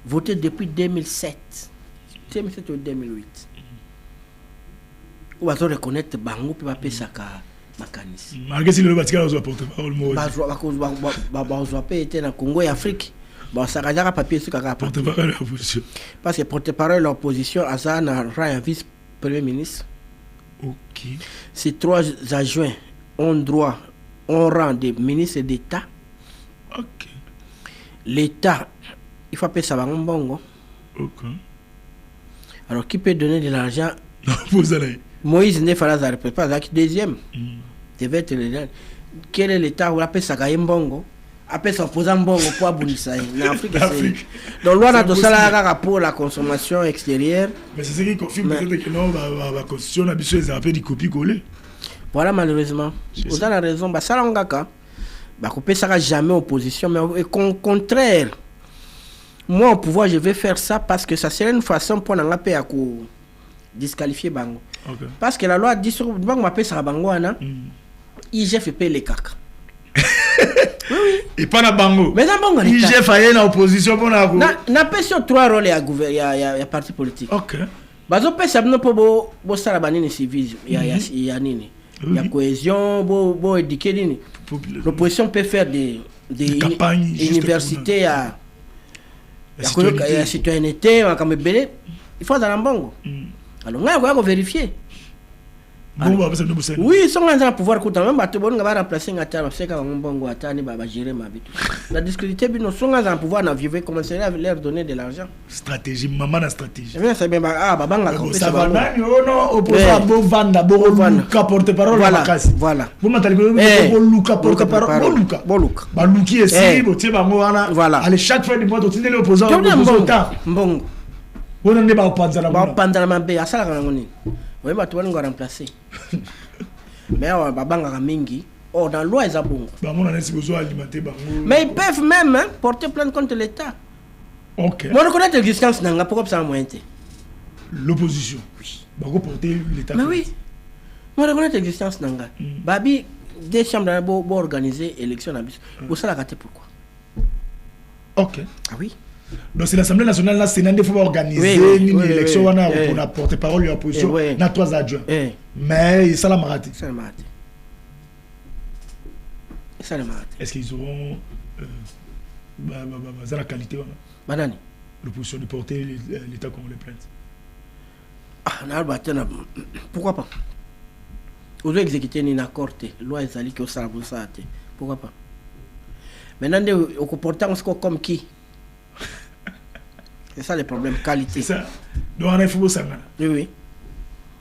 Votée depuis 2007. 2007 ou 2008. On va reconnaître Bango puis va payer ça à Makanis. Malgré si le Vatican a porté parole, va payer dans Congo et Afrique. Bon, ça va dire papier sur la porte-parole de l'opposition. Parce que porte-parole de l'opposition, Azan a un vice-premier ministre. Ok. Ces 3 adjoints ont droit au rang de ministre d'État. Ok. L'État, il faut payer ça à Bongo. Ok. Alors, qui peut donner de l'argent? Vous allez. Moïse n'est pas là, pas là, deuxième. Devait être le quel est l'État où on appelle ça à Bongo? Après, ça pose un bongo pour abonner en Afrique. Donc, loi a ça pour la consommation extérieure. Mais c'est ce qui confirme peut-être que non, la constitution a besoin d'un peu de copier-coller. Voilà, malheureusement. Vous avez la raison. Ça, on ne sera jamais opposition. Mais au contraire, moi, au pouvoir, je vais faire ça parce que ça serait une façon pour nous disqualifier Bango. Okay. Parce que la loi dit sur Bango, appelle ça Bango, IGF paye les caca. Oui. Et pas na Bango. Mais dans Bango, IGF a une opposition pour la n'a pas sur 3 rôles il y a parti politique. Ok. Bazo peut ça pour bo sala banini civil il y a nini. Il y a cohésion, bo éduquer nini. L'opposition peut faire des campagnes universités à la citoyenneté, comme belé. Il faut dans la Bango. Alors on va vérifier. Oui, ils sont en pouvoir coûter même bateau bon va remplacer ngata parce que on bongo atani ba gérer ma vie. La discuter bien sont en pouvoir na vivre commencer à leur donner de l'argent. Stratégie maman na stratégie. Bien c'est bien babanga ko ça va non opposant bo vanda bo luka porte-parole la casse. Voilà. Bo matali bo luka porte-parole bo luka. Ba luki esi bo tie bango wana. Allez chaque fin du mois tu les opposants mbongo. Bon on ne ba panzala mabe asala kana ngoni. Oui, mais tu vas nous remplacer. Mais babanga mingi, dans la loi ils bon. Mais ils peuvent même porter plainte contre l'État. Ok. Moi reconnaître l'existence n'anga pourquoi ça moyen. L'opposition. Oui. Bako porter l'État. Mais oui. Moi reconnaître l'existence n'anga. Babi des chambres pour organiser élection na bis. Pour ça la rater pourquoi? Ok. Ah oui. Donc c'est l'Assemblée nationale, là, Sénat, il faut organiser une élection pour la porte-parole de l'opposition, dans 3 adjoints. Mais ça l'a raté. Ça l'a raté. Est-ce qu'ils auront la qualité Banani. L'opposition de porter l'État comme les plaintes? Ah, pourquoi pas? Vous avez exécuté une accord, loi Ezali qui au salon ça. Pourquoi pas? Maintenant, au comportement comme qui? C'est ça le problème, qualité. C'est ça. Donc on a fait ça. Oui.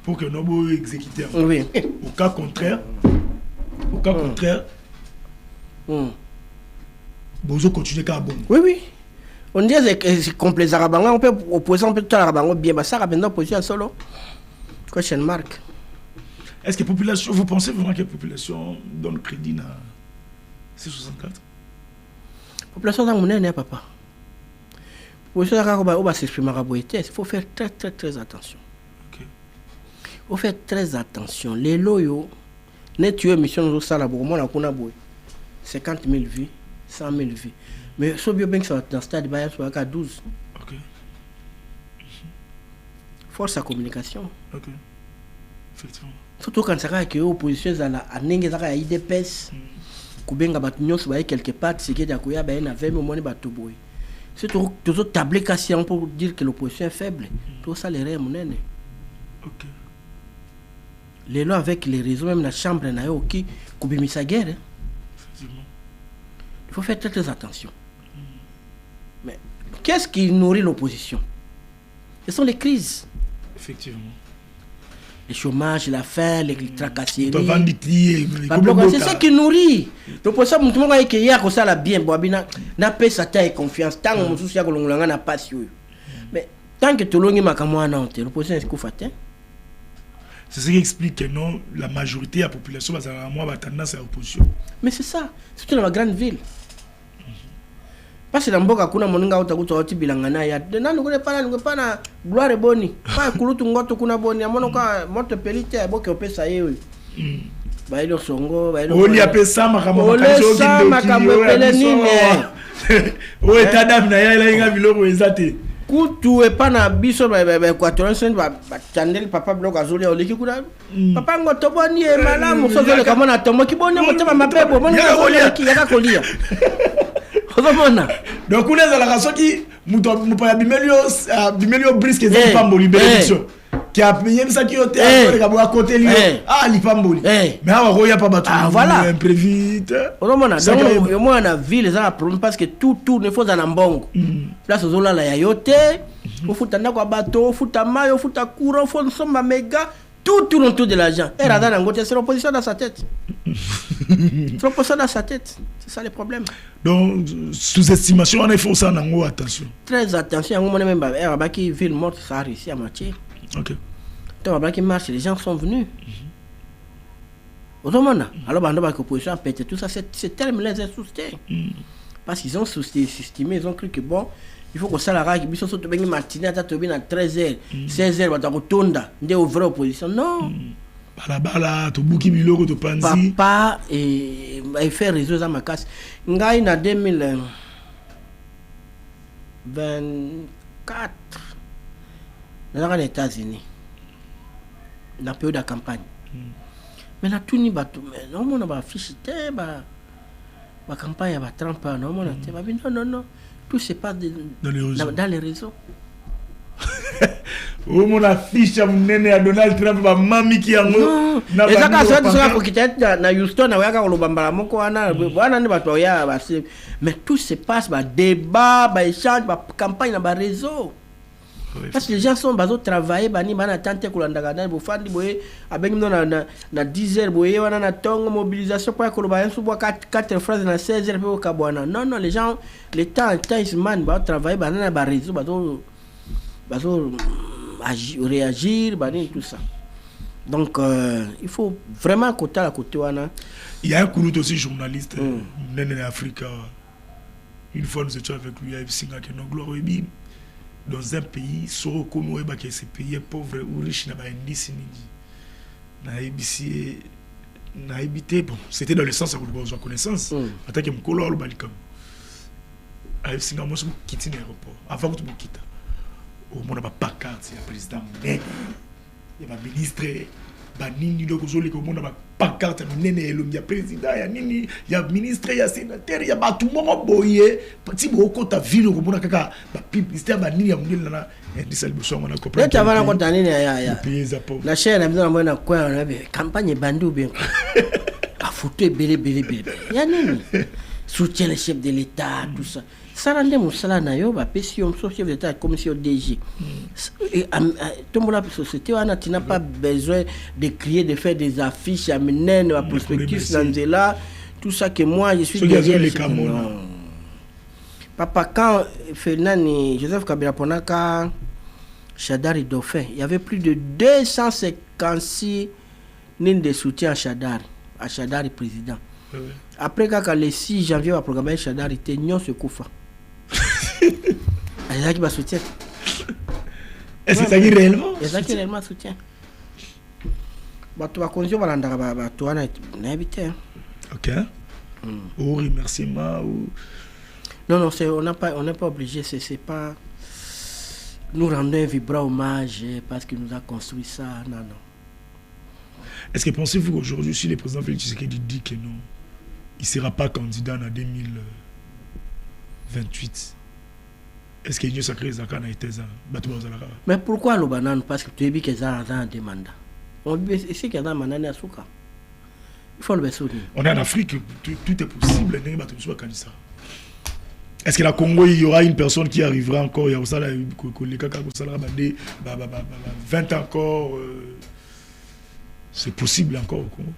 Pour que nous puissions exécuter. Oui. Au cas contraire, vous continuez à bon. Oui. On dit que c'est complet Zarabanga, on peut opposer un peu tout à Zarabanga bien, mais ça rapidement opposition solo. Question mark. Est-ce que la population, vous pensez vraiment que la population donne crédit à C64? La population dans mon papa. Il faut faire très très très attention. Il faut faire très attention. Les loyaux, net tu es mission au Salabo, moi la kuna boy. 50 000 vues, 100 000 vues. Mais ce bio bien dans le stade Bayern soit à 12. Ok. Force à communication. Ok. Effectivement. Surtout quand ça va que l'opposition à la à IDPS, Kubenga Batunion soit quelque part, c'est que Dakuya Bayen avait au moins des bateaux. C'est toujours tablé cassé pour dire que l'opposition est faible. Tout ça, les rêves, mon aîné. Ok. Les lois avec les réseaux, même la chambre, n'a eu qui Koubimi sa guerre. Effectivement. Il faut faire très, très attention. Mais qu'est-ce qui nourrit l'opposition? Ce sont les crises. Effectivement. Le chômage, la faim, les tracasseries. C'est ça qui nourrit. L'opposition, tout le monde a dit que ça la bien. N'a pas sa taille et confiance. Tant que nous avons n'a pas su. Mais tant que tout le monde a dit l'opposition est ce qu'on fait. C'est ce qui explique que non, la majorité de la population a tendance à l'opposition. Mais c'est ça. Surtout dans la grande ville. Parce que dans Boka kuna moninga utakuta wati bilangana ya na ngone pana gloire boni pa kulutu ngoto kuna boni amono ka moto pelite ya boke opesa yewe ba ile songo ba ile oli apesa makamo makamo pele nini o etadam na ya ila inga biloko ezate kutu e pana biso ba Equatorial sen ba chandel papa blok azoli oliki kuna papa ngoto boni e malamu so zole kama na tomo kiboni motema mapebo moni oliki yaka kolia. Donc on est dans la raison qui bimelio brisque des pamboli bénédiction qui a payé ça qui était à côté lui l'ipamboli mais alors il y a pas battu voilà imprévu donc moi na ville ça problème parce que tout ne faut dans mbongo place zola la yayote au futanda kwa bateau au futamayo au futakura au fonsoma méga tout tourne autour de l'argent et radar en côté c'est l'opposition dans sa tête. C'est l'opposition dans sa tête. C'est ça le problème. Donc sous-estimation on faut ça nango attention. Très attention, on même ba qui ville morte ça a réussi à marcher. OK. Donc ba qui marche les gens sont venus. Autrement alors bando ba opposition a pété tout ça c'est terme les insultés. Parce qu'ils ont sous-estimé, ils ont cru que bon il faut que ça la rage biso soto bengi matinée à 13h 16h ba ta kotonda ndé vraie opposition non. Bala to buki biloko to panzi papa et il fait réseau za makasi ngai na 2024 dans les États-Unis la période de campagne mais la tout ni bato mais non on ba fiche te ba campagne ba Trump non on te ba non tout se passe dans les réseaux. Oh mon affiche à Donald Trump ba mami ki yango na ezaka ça ko kiteta na Houston na waka ko lobambala moko wana wana ni bato ya ba mais tout se passe ba débat ba échange ba campagne na ba réseau parce que les gens sont bazo travailler bani bana tante ko landaka na bo fandi boye abengi na 10h boye wana na tongo mobilisation pour ko loba yensu bo 4 phrases na 16h pe ko kabwana non les gens le temps is man ba travailler bana na ba réseau bazo réagir, tout ça. Donc, il faut vraiment côté à côté. Il y a un coulout aussi journaliste, en Afrique. Une fois nous étions avec lui, dans un pays, ce pays est pauvre ou riche, bon, c'était dans le sens où nous avons connaissance. En tant que Mkolo, nous avons quitté l'aéroport. Avant que tu quittes. Au monde a pas carte le président il y a ministre banini donc aujourd'hui au monde a pas carte nene il y a président il y a ministre il y a sénateur il y a tout le monde boyé petit beaucoup ta ville au monde kaka ba publicité banini ya mungile na ndisali boso on a compris tu vas raconter nini ya la chaîne ambayo na kwa na campagne bandu bien a foutu belé ya nini soutien le chef de l'état tout ça ça rend mon salaire na yo ba pension chef d'état commission DG et tout monde la société on n'a pas besoin de crier de faire des affiches amener la prospectus là tout ça que moi je suis derrière papa quand Fernand Joseph Kabila Ponaka Shadari Dauphin il y avait plus de 256 lignes de soutien à Shadari président. Après quand le 6 janvier on a programmé Shadari Tenyon se Koufa Il qui va soutien. Est-ce que ça qui réellement? Il qui réellement soutien. Tu vas conduire tu vas habiter. Ok. Au remerciement ou... Non, on n'est pas obligé, c'est pas... Nous rendons un vibrant hommage parce qu'il nous a construit ça, non. Est-ce que pensez-vous qu'aujourd'hui, si le président Félix Tshisekedi dit que non, il ne sera pas candidat en 2028, est-ce que Dieu sacré Zaka n'a été ça? Mais pourquoi le banane? Parce que tu as dit que ça a des mandats. On dit ici qu'il y a un mandat à Souka. Il faut le soutenir. On est en Afrique, tout est possible. Est-ce que la Congo, il y aura une personne qui arrivera encore, il y a aussi les caca, 20 encore, c'est possible encore au Congo?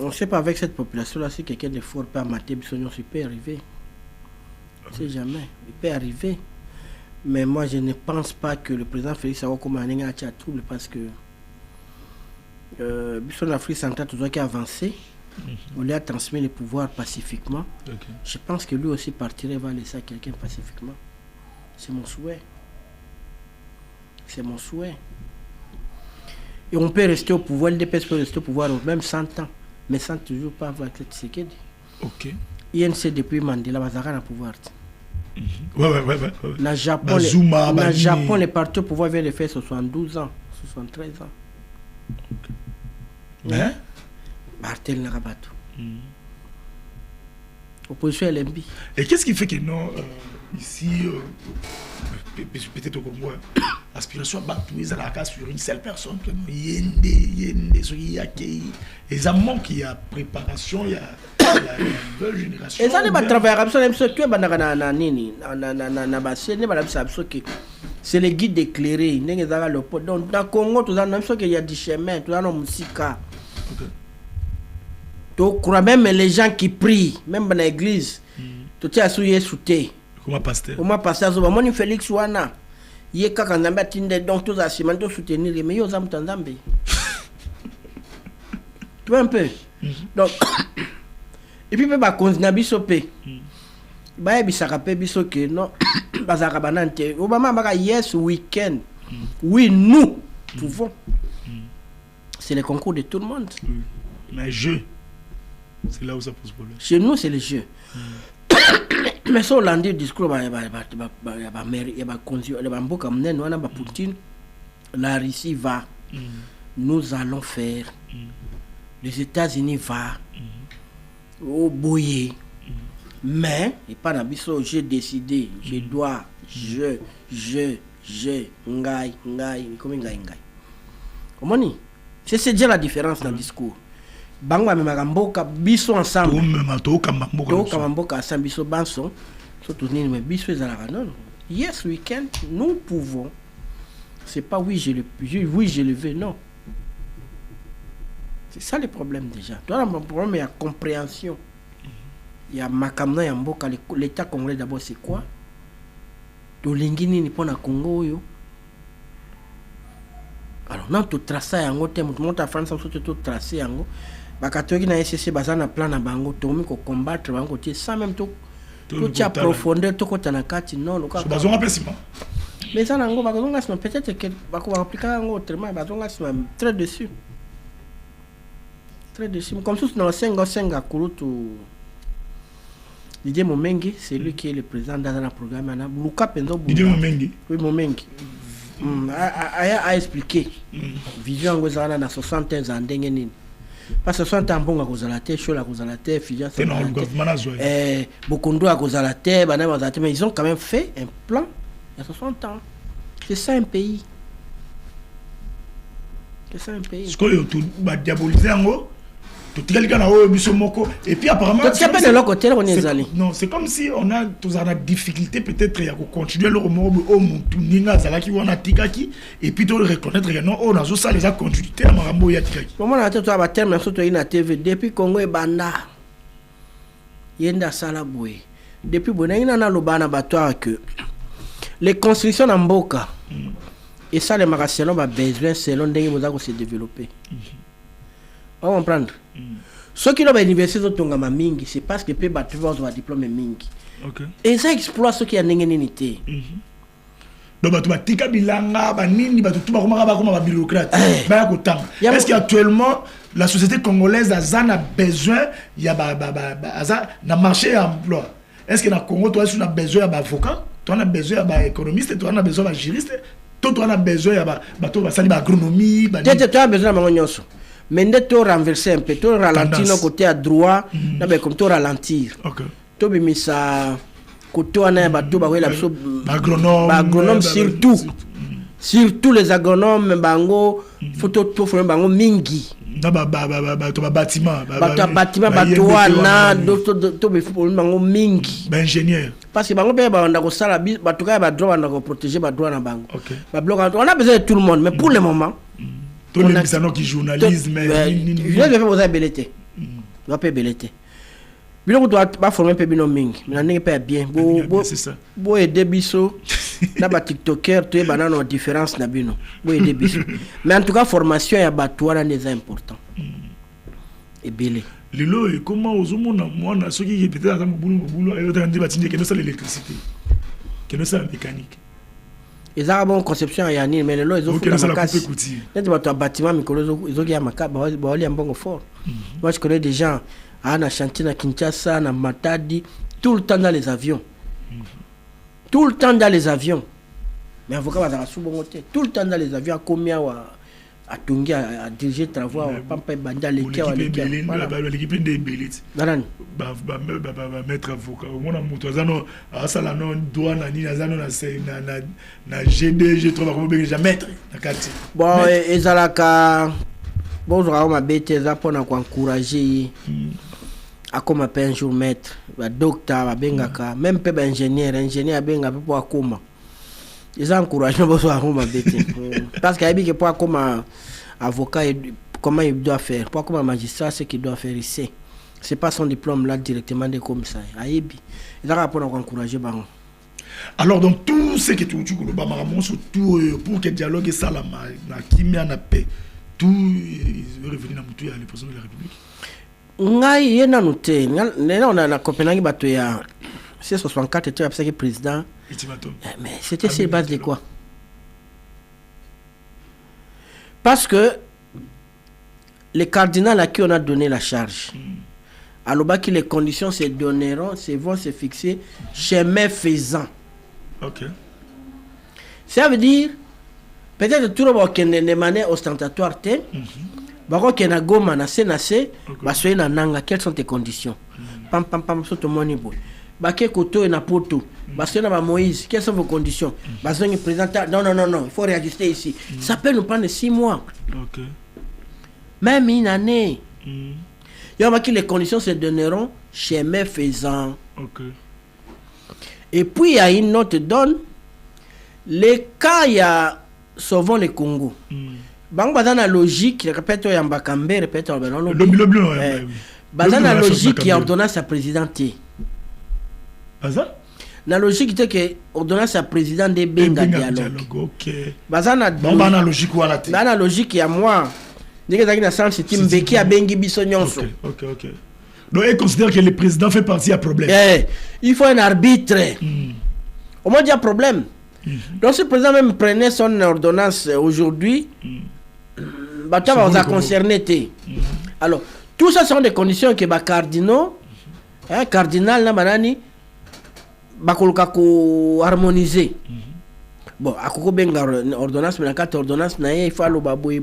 On ne sait pas avec cette population-là si quelqu'un de fort peut mater Bissognon, il peut arriver. On ne sait jamais, il peut arriver. Mais moi, je ne pense pas que le président Félix Tshisekedi comme un trouble parce que Bissognon Afrique centrale, tout qui a avancé. On lui a transmis le pouvoir pacifiquement. Okay. Je pense que lui aussi partirait, va laisser quelqu'un pacifiquement. C'est mon souhait. C'est mon souhait. Et on peut rester au pouvoir, l'DPS peut rester au pouvoir même 100 ans, mais sans toujours pas avoir Tshisekedi. Ok. INC depuis Mandela, Bazara na pouvoir. Ouais. Dans le Japon, les partis au pouvoir viennent de faire 72 ans, 73 ans. Okay. Mais Bartel Narabato. Opposition LMB. Et qu'est-ce qui fait que non, ici, peut-être au Congo, l'aspiration à battre sur une seule personne, les amants qui a préparation, il y a la nouvelle génération. Et ça n'est pas travailler, c'est les guides éclairés. Donc, dans le Congo, il y a des chemins, il y a des musiques. Tu crois même les gens qui prient, même dans l'église, tu as souillé sous thé. Comment pasteur? Comment pasteur? Moi, je Félix Wana. Il y a quelqu'un qui a dit donc tous les ciments soutenir les meilleurs hommes de Zambie. Tu vois un peu? Donc, et puis, il va continuer à bisoper. Il va bisoper non. Obama va yes week-end. Oui, nous pouvons. C'est le concours de tout le monde. Mais c'est là où ça pose problème. Chez nous, c'est le jeu. Mais ça, on dit le discours, il y a Poutine, la Russie va, nous allons faire, les États-Unis va, au boyer. Mais, et pas dans biso, j'ai décidé, je dois, ngai, comme ngai. Comment ni? C'est déjà la différence dans le discours. Bangwa me magamboka biso ensemble. To kamamboka ensemble biso banso. Surtout ni me biso ezalaka non. Yes, we can, nous pouvons. C'est pas oui je le veux, non. C'est ça le problème déjà. Toi le problème il y a compréhension. Il y a makamna ya mboka l'état congolais d'abord c'est quoi? To lingini ni pona Congo yo. Alors non tout tracer yango te monte à France surtout tout tracer yango. Bakatoki na SCC bazana plan na bango tomi ko combattre bango te sans même tout tia profondeur to kota na kati non loka bazonga pesima mais ça nango bazonga sima peut-être que bako va appliquer yango autrement bazonga sima très dessus comme ça dans 5 kurutu Didier Momengi c'est lui qui est le président dans un programme na Luka Penzo Didier Momengi oui Momengi a expliqué vision ngozana na 60 ans ndenge nini. Parce que 60 ans bon à cause de la terre, chaud à cause de la terre, Fidjan, Bokondo à cause de la terre, mais ils ont quand même fait un plan il y a 60 ans. C'est ça un pays. Ce que tu vas diaboliser en haut, tu et puis apparemment non, c'est comme si on a tous la difficulté peut-être à continuer le remords au Moutuninga Zalaki ou a Tikaki et puis de reconnaître que non on a ça les a continuité à Marambo ya Tikaki. Comment on a tout à terme surtout une TV depuis Congo et Banda yenda salaboué depuis bonina na lobana batwa que les constructions en Mboka et ça les magasinons va besoin selon ndenge mozako se développer. On va comprendre. Ceux qui ont l'université de Tongama Mingi, c'est parce que peut battre vos diplômes Mingi. Et ça exploite ce qui a n'engénité. Donc, tika bilanga, banini, tout le bureaucrate. Est-ce qu'actuellement, la société congolaise a besoin, il y a un marché à emploi? Est-ce que dans le Congo, toi, tu as besoin d'avocats, tu as besoin d'économistes, tu as besoin de juristes, toi, tu as besoin d'agronomie. Tu as besoin de mais tu as renversé un peu, tu as ralenti le côté à droite, comme tu as ralentir. Tu as mis ça. Agronome surtout les agronomes bango photo to fo bango mingi bâtiment batoana to be fo bango mingi ingénieur parce que bango pe ba ndako sala batuka ba droit na protéger ba droit na bango ba bloc on a besoin de tout le monde mais pour le moment tout les misano qui journalisme je vais faire aux belleté va pas belleté biloko doit pas former pe bino mingi mais n'engé pas bien bo aider biso na ba tiktoker to ba na différence na bino bo aider biso mais en tout cas formation ya batouana n'est important et belé lelo et comment ozomona mwana soki qui peut-être dans boulot et autant dit batinde que no ça l'électricité que no ça mécanique ils ont bonne conception ya ni mais lelo ils ont fait la makasi net ba to bâtiment mikolo ils ont ya makaba ba oli ambongo fort moi je connais des gens à na chantier na Kinshasa na Matadi tout le temps dans les avions tout le temps dans les avions mais avocat va sous bon côté tout le temps dans les avions à combien à Tungi à diriger travaux pampa banda l'équipe l'équipe de Belit banani ba mettre avocat au moins moto azano à sala non douane ni azano na GD je trouve comme bien mettre na quartier bon ezalaka bonjour à ma bête za pour encourager à comme un jour maître ba docteur ba bengaka même pe ba ingénieur benga pour akoma ils encouragent bonjour à ma bête parce qu'il que pour comme avocat comment il doit faire pour comme magistrat ce qu'il doit faire ici c'est pas son diplôme là directement de comme ça aibi ils ont pour encourager ba. Alors donc tout ce que tu surtout pour que dialogue ça la na kimia na paix tout est revenu dans le président de la République. Ngai yena noté on a Copenhague bato ya C64 était avec le président mais c'était sur base de quoi? Parce que les cardinals à qui on a donné la charge alors que les conditions se donneront vont se fixer chemin faisant. OK. Ça veut dire peut-être tout le monde qui est mané ostentatoire te bako qui na goma na senase basoye na nanga quelles sont tes conditions pam pam pam soto moni boy baké koto na poto basoye na ba Moïse quelles sont vos conditions basoye président non il faut réajuster ici ça peut nous prendre 6 mois OK même une année il y a que les conditions se donneront chemin faisant. OK et puis il y a une autre donne les cas il y a sauvons le Congo. Bango bazana logique, répète yamba kambe, répète dans le bazana logique qui ordonnance à présidenter. Baza? La logique était que ordonnance à président de benga dialogue. OK. Bazana bana logique wala te. Bana logique ya moi. Ndenge zaki na sens c'est mbeki a bengi biso nyonso. OK. Donc il considère que le président fait partie à problème. Il faut un arbitre. Au moins il y a problème. Donc si le président même prenait son ordonnance aujourd'hui, ça va concerner. Alors, tout ça sont des conditions que les cardinaux, cardinal na banani, bakoluka ko harmoniser. Bon, à koko benga ordonnance, mais la carte ordonnance na il faut le baboué.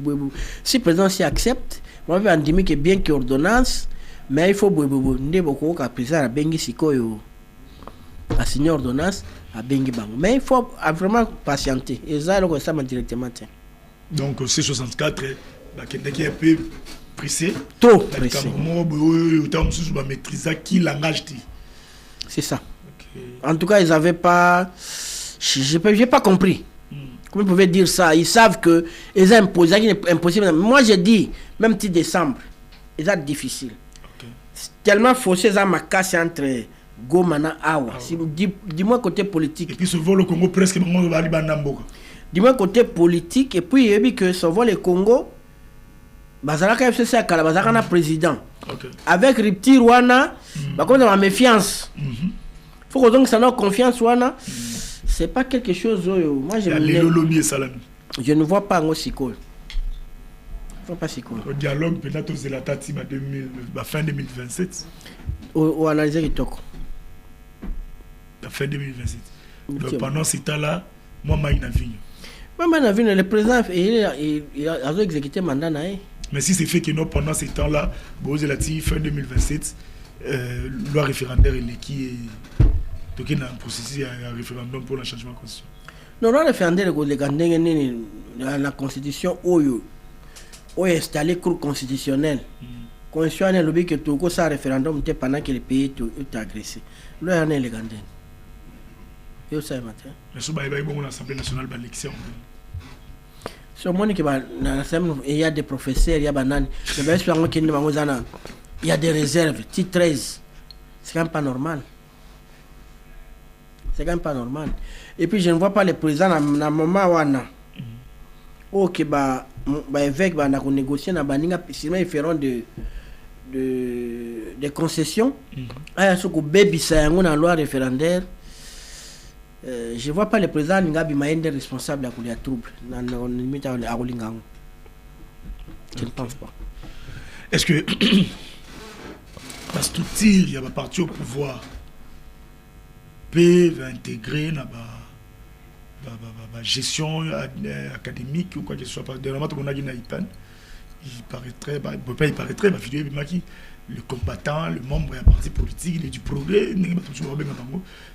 Si le président s'y accepte, moi je vais dire que bien que ordonnance, mais il faut boubou. Ndé boko ka président bengi sikoyo a signé ordonnance. Mais il faut vraiment patienter. Et ça, ça m'a directement. Donc, C64, qui est un peu pressé. Trop pressé. Qui langage. C'est ça. En tout cas, ils n'avaient pas. Je n'ai pas compris. Comment ils pouvaient dire ça? Ils savent que ils ont imposé. Impossible. Moi, j'ai dit, même petit décembre, ils ont difficile. Tellement faussé, ça m'a cassé entre. Gomana awa. Dis-moi côté politique. Et puis se voit le Congo presque dis-moi côté politique et puis il dit que se voit le Congo bazalaka FCC à Kalabazaka président. Avec rupture wana comme dans la méfiance. faut qu'on donne ça notre confiance wana. C'est pas quelque chose moi je ne vois pas un psycho. Je vois pas psycho. Le dialogue peut-être c'est la date fin 2027. Ou analyser les tocs. La fin 2027. Donc pendant ce temps-là, moi Maïna Vigno. Le président il a exécuté mandat naé. Mais si c'est fait que non pendant ce temps-là, fin 2027, loi référendaire qui est donc il y a un processus un référendum pour le changement de constitution. Non, loi référendaire la constitution où est installé cour constitutionnel. Constitution est lobby que tout ça référendum pendant que le pays est agressé. Loi est légale. Et ça matin. Mais ce bail bon l'Assemblée nationale d'élection. Sur moi il y a des professeurs, il y a banane. Il y a des réserves, T 13. C'est quand même pas normal. C'est quand même pas normal. Et puis je ne vois pas le président dans le moment où on a. Ok, évêque va négocier na baninga sinon ils feront des concessions. Ah, ce que baby ça une loi référendaire. Je vois pas le président Ngabi Maende responsable de la trouble dans limite à Rolingang. Je ne pense pas. Est-ce que la structure, il y a un parti au pouvoir peut intégrer la gestion académique ou quoi que ce soit. Dernièrement, on a dit il paraîtrait, le combattant, le membre d'un parti politique, il est du progrès,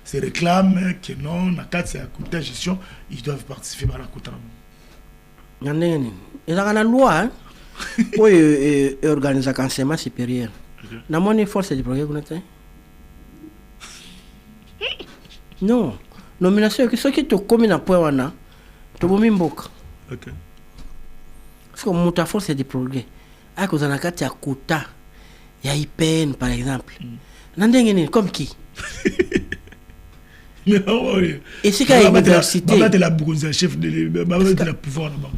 se réclame que non, dans le cadre de gestion, ils doivent participer à la côte. Il y a une loi pour organiser l'enseignement supérieur. Dans mon force du progrès, non. Nomination, ce qui est commis dans le point, tu vas m'imboquer. Parce que mon force du progrès, à cause de la carte, il y a quota. Il y a IPN par exemple. Comme qui? Et c'est qu'il y a une université. Baba de la Bourgogne, chef de la pouvoir là-bas.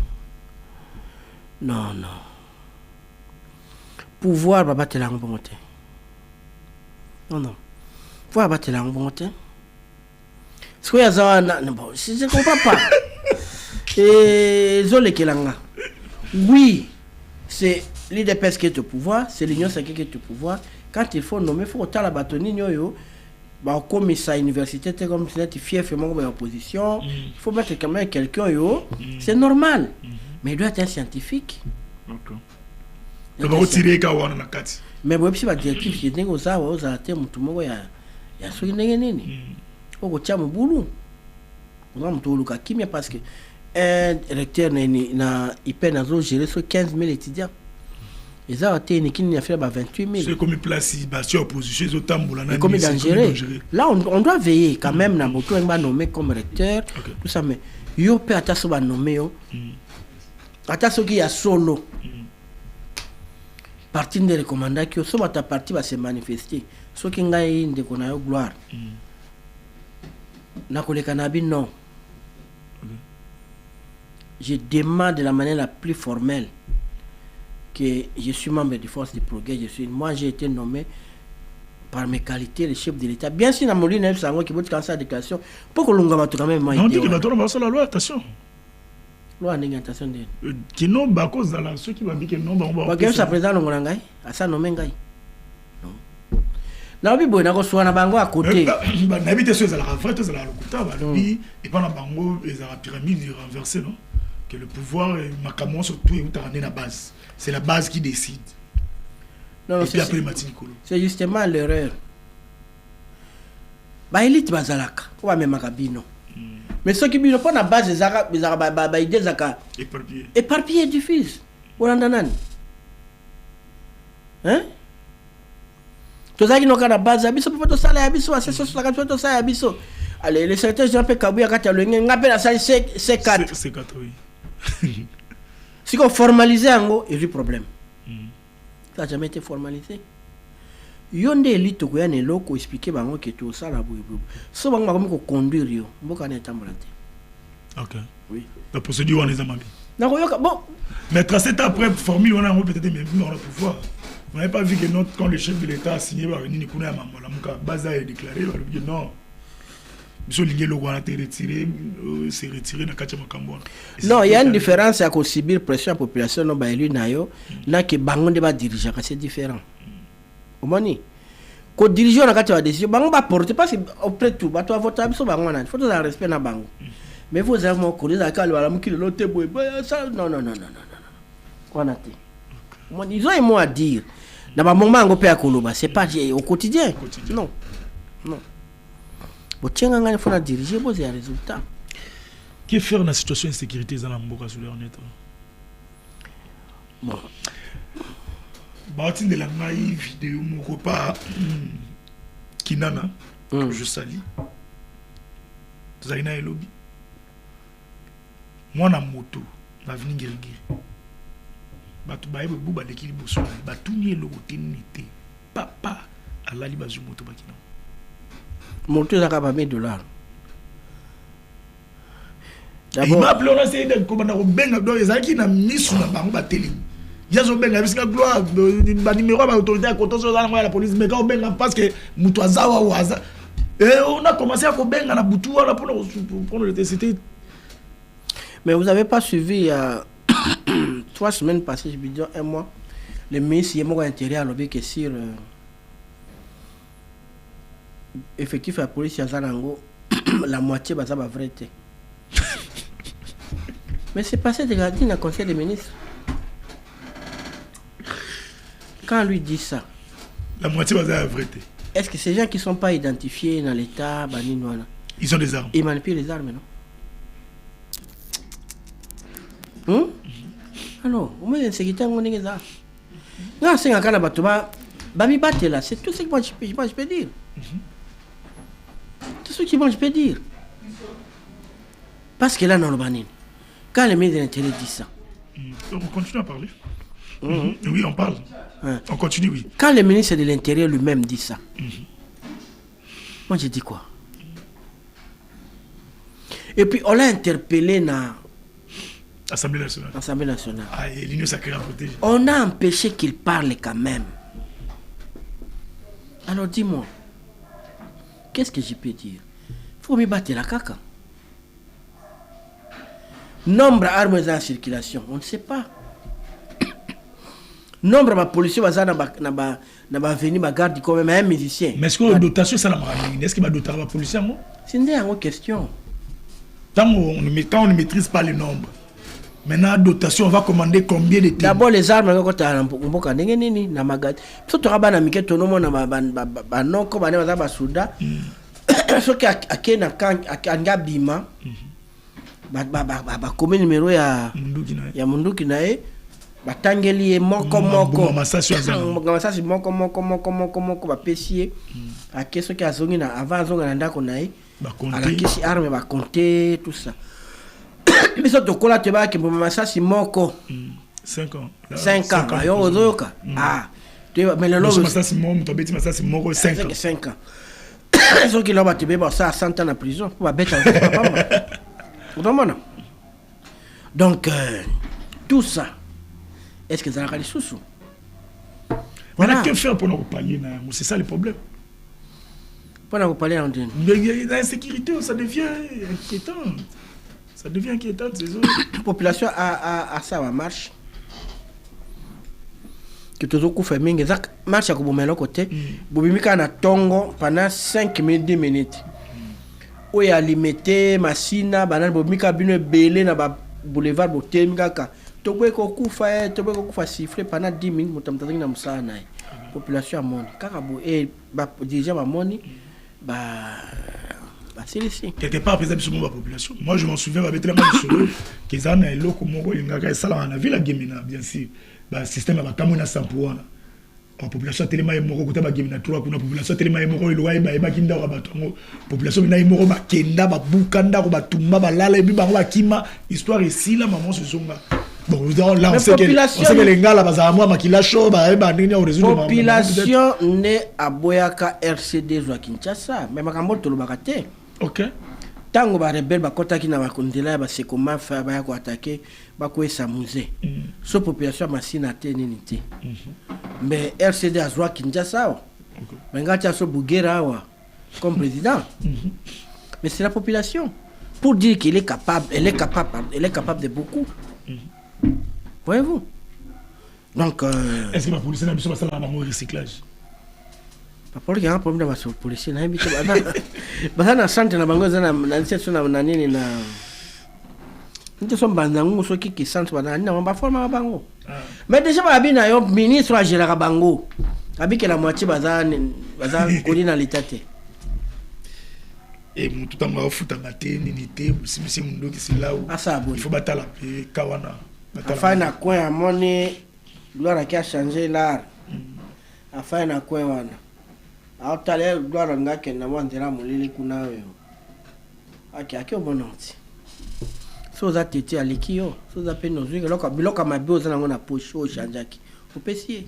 Non. Pouvoir, Baba de la bonté. Non. Pouvoir, Baba de la bonté. Ce qu'il y a, je ne comprends pas. Et Zole Kelanga. Oui, c'est l'IDPS qui est au pouvoir, c'est l'Union sacrée qui est au pouvoir. Quand il faut nommer, il faut que la bâtonne comme ça, université, comme si tu fief en opposition. Il faut mettre quand même quelqu'un, c'est normal. Mais il doit être un scientifique. Il doit retirer Kawana na kati. Mais si la directive, c'est que ça, vous avez été il y a ce qui n'est pas. Au tient mon boulot. On a tout le cas parce que un recteur il peut gérer sur 15 000 étudiants. Ils ont été une affaire à 28 000. C'est comme une place, c'est opposition, ils ont tamboulé. Comme dangereux. Là, on doit veiller quand même. On va nommer comme recteur. Tout ça, mais il peut attendre à nommer. Attends, qui y a solo. Partie des recommandants qui sont partie va se manifester. Ce qui est une gloire. Non. Je demande de la manière la plus formelle que je suis membre du Force du Progrès. Moi, j'ai été nommé par mes qualités le chef de l'État. Bien sûr, dans mon livre, c'est un qui peut cancer de déclaration. Pourquoi l'on va quand même. Non, on dit que la loi, attention. Loi attention de. Qui non, à cause de la ceux qui va dire que non, on va. Ça présent l'ongolangai, à ça nommé ngai. Na bibo na ko soana bango à côté. N'habite sur la rafette, c'est la locuta, et pendant bango, ils ont la pyramide renversée, non? Que le pouvoir, macamon surtout, est où la base. C'est la base qui décide. Non, c'est justement l'erreur. Ba élite bazalaka, on va même makabino. Mais ceux qui ne pas la base des arabes, les arabes, des zaka. Éparpillé du fils. On en a. Hein? Tous ceux qui n'ont pas la base, ils sont pas tous allés à Abisso, c'est ça, c'est tous allés à Abisso. Allez, les secrétaires généraux Kabouya Katalou, on appelle ça C4. C4, oui. Si on formalise un mot, il y a un problème. Ça n'a jamais été formalisé. Il y a des élites qui ont été expliquées que tout ça, c'est ce qu'on conduire. Ok. Oui. La procédure, on les a mamie. Bon. Mais tracé après formule, on a peut-être même vu dans le pouvoir. On n'avait pas vu que quand le chef de l'État a signé, la base est déclarée, non. Monsieur Lingelo a été retiré, c'est retiré dans Katia Makambo. Non, il y a une différence à subir pression à la population, non, bah, lui, nayo, n'a que bangon de ba dirigeant, c'est différent. Au moins, quand dirigeant a une décision, bangon va porter, parce que auprès de tout, bah, toi, votre avis, bangon, il faut tout le respect dans bango. Mais vous avez mon collègue, à calme, qui le lote, ça, non. Quoi n'a été? Ils ont un mot à dire. Dans un moment, on peut à Koloba, c'est pas au quotidien. Non. Il faut diriger, il y a un résultat. Que faire dans la situation d'insécurité dans la Mboka sur leur net? Bon. Bah, de la naïve vidéo, mon repas, Kinana, que je salue. Zaina et lobby. Moi, na moto, na vini guériguer. Batu baye buba l'équilibre sur la tout nier le côté n'était papa à la libre du moto bakina. Moto za ka $1000. Il m'a appelé on a essayé de commander au benga do ezaki na misu na bango ba télé. Yazo benga bisika gloire ba numéro ba autorité à côté sur la police mais quand benga parce que muto azawa waza et on a commencé à benga na butu wala pour prendre le TCT. Mais vous n'avez pas suivi il y a 3 semaines passées, je veux dire 1 mois, le ministre Yemoko Intérieur a lobby que sur effectif à la police à Zanango, la moitié va être vrai. Mais c'est passé de garder dans le conseil des ministres. Quand lui dit ça, la moitié va être vrai. Est-ce que ces gens qui ne sont pas identifiés dans l'État, ils ont des armes? Ils manipulent les armes, non? Alors, au moins, l'insécurité, on est là. Non, c'est un cas là, c'est tout ce que moi je peux dire. Tout ce que moi je peux dire. Parce que là, dans le Banin, quand le ministre de l'Intérieur dit ça. On continue à parler. Oui, on parle. On continue, oui. Quand le ministre de l'Intérieur lui-même dit ça, moi je dis quoi? Et puis, on l'a interpellé dans Assemblée nationale. Ah, et l'Union sacrée à protéger. On a empêché qu'il parle quand même. Alors dis-moi, qu'est-ce que je peux dire? Il faut me battre la caca. Nombre d'armes en circulation, on ne sait pas. Nombre de policiers n'a venir ma garde comme un musicien. Mais est-ce que la dotation ça la marine? Est-ce qu'il va doter la police? C'est une question. Quand on ne maîtrise pas les nombres. Maintenant, dotation, on va commander combien de temps? D'abord, les armes, on va commander na magad. Surtout, on va commander tout le monde na non comme on va souda. Ce qui a na kanga bima. Ba comme numéro ya munduki nae. Ba tangeli moko. Masasi moko ba pesier. A keso ki azongi na avant zonga na ndako nae. Ba compter. Kisi arme ba compter tout ça. Mais ça te colle à te battre que mon massage c'est moko 5 ans. 5 ans. Ayo ozoka. Ah. Mais le logo massage c'est mon to beti massage c'est moko 5 ans. 5 ans. Ceux qui l'ont battu bébé ça 100 ans en prison pour ba bête papa. Donc tout ça est-ce que ça a des sous? Voilà, que faire pour nous parler là? C'est ça le problème. Pour nous parler en dingue. L'insécurité ça devient inquiétant. Ça devient inquiétant, ces autres. La population a ça en marche. Que tout le monde fait mingi. Ça marche à l'autre côté. Bobimika na tongo pendant 5 minutes, 10 minutes. Où il y a limité, Massina, banane, Bobimika bine belé na boulevard Botemika. Togo ko kufa siffler pendant 10 minutes. Motamtazing na musana. Population a moni. Kakabo et dirigeant a moni. Quelque part, par exemple, sur la population. Moi, je m'en souviens, avec la que ça a l'eau comme on a vu la Gemina, bien sûr. Le système a camona 100 pour la population tellement est mort, la population tellement est mort, il y a Bakinda, la population est mort, Bakenda, Babukanda, Batumba, Balala, Bakima, histoire ici, la maman se sont. Bon, là, on sait que les gars, là, moi, qui lâche, population n'est à Boyaka RCD, Kinshasa, mais ma camotte, le bagaté. Ok. Tango ba rebelle ba kotaki na bakondela ba se comment faire ba ko attaquer ba ko esamuze. So population masina te nini te. Mais RCD azwa Kinshasa. Mais ngati aso Bugera wa comme président. Mais c'est la population. Pour dire qu'elle est capable, elle est capable de beaucoup. Voyez-vous? Donc, est-ce que la police n'a pas ça dans le recyclage? Pas qu'il y a un problème dans la police. Il y a un centre dans Bango, mais déjà, il y a un ministre à Gérard Bango. Il y a la moitié de l'État. Et tout en foot en maté, n'unité, si monsieur Mundo qui c'est là où il faut battre la paix, Kawana. Enfin, na coin à monnaie, gloire qui a changé l'art. Enfin, na coin wana. A talé gloire nga que na mwandera mulili kuna yo. Aki obonoti. So za tete alikio, so za peno zuinga loka biloka mabio za ngona poche o chanjaki. Opesier.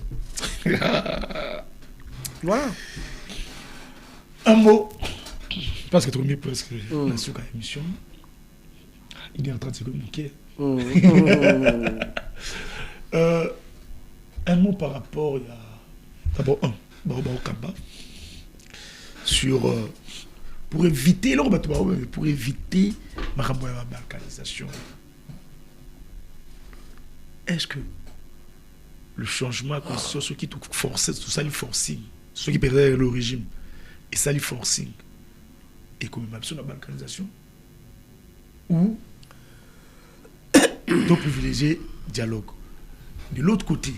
Voilà. Un mot. Parce que tu remets presque la souka émission. Il est en train de se communiquer. Un mot par rapport à d'abord au Kamba sur pour éviter la balkanisation. Est-ce que le changement constitution, ceux qui forcent tout ça, les forcing, ceux qui perdaient le régime et ça les forcing et comme même sur la balkanisation ou donc privilégier dialogue. De l'autre côté,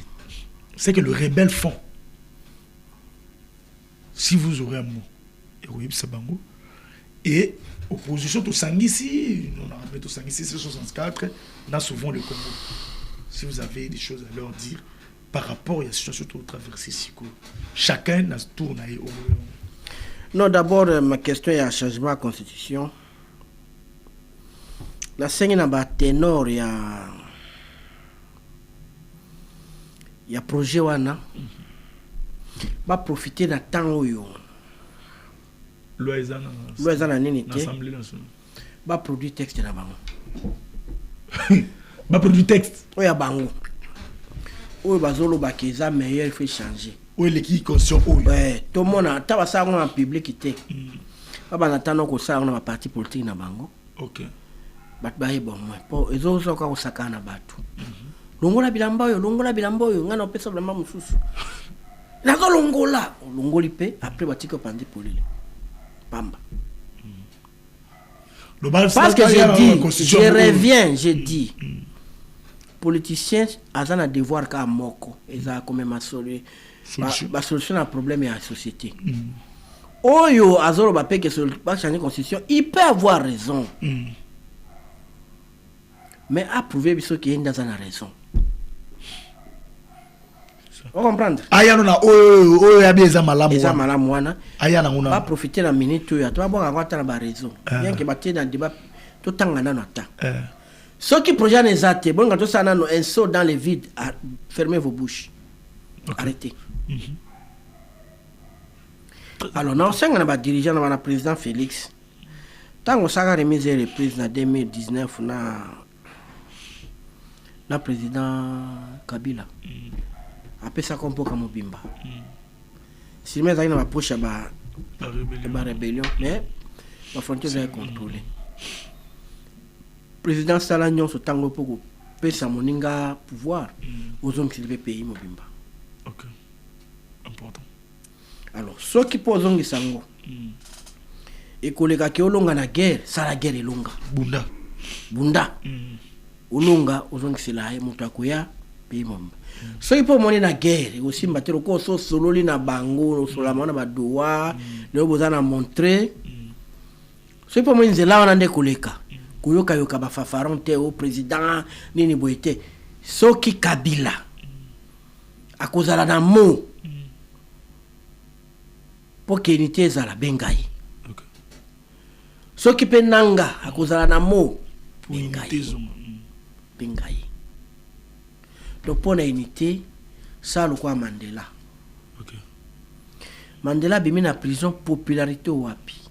c'est que le rebelle fond. Si vous aurez un mot, et opposition tout Sangisi, on a rappelé tout Sangisi, c'est 64, là souvent le Congo. Si vous avez des choses à leur dire par rapport à la situation tout traversée, chacun n'a tourné au. Non, d'abord, ma question est un changement de la constitution. La scène n'a pas ténor, il y a projet wana va profiter d'un temps où l'Oisana l'Assemblée nationale va produire texte là bango va produire texte oya bango oyo bazolo bakeza meilleur il faut changer oyo l'équipe conscient oyo tout le monde ta ba ça en public té ba na tano ko ça na parti politique na bango OK bat baye bon moi po ezo so ka osakana batu longola bilamba oyo ngana opesa bilamba mususu nazo longoli pe après batiko pandi polile pamba parce que je dis politicien azana devoir ka moko eza comme ma solution à problème à la société oyo azolo ba pe que ba changer constitution il peut avoir raison mais approuver biso qui est dans une raison. Vous comprenez? Aya na oyo ya bieza malamu. Eza malamu wana. Aya na ngona. Ba profiter la minute ya to ba ngata na ba raison. Bien que baté dans débat to tangana na ta. Ceux qui projet les athées, bon quand ça na un saut dans le vide, fermez vos bouches. Okay. Arrêtez. Alors non, c'est un dirigeant na le président Félix. Tant on s'est remis les prises en 2019 na président Kabila. Après ça qu'on peut comme bimba. Si mais il y a une approche à la rébellion, mais la frontière est contrôlée. Président Salagnon se tango pour payer sa moninga pouvoir aux hommes qui devaient payer mobimba. OK. Important. Alors, ceux qui posent un sango. Et collègues qui ont longa na guerre, ça la guerre est longa. Bunda. Olonga ozongi c'est là mutakoya pays mom. So il peut monter na guerre aussi mbatero ko so sololi na bango solama na badoa le bozana montrer. So il peut monter là on ande koleka. Koyoka yoka ba fafaronte au président nini boite. So ki Kabila. Akozala na mo. Pour que unité za la bengai. OK. So ki penanga akozala na mo pour unité Bengai. Donc pour la unité, ça le quoi Mandela. Okay. Mandela bimi na prison popularité wapi.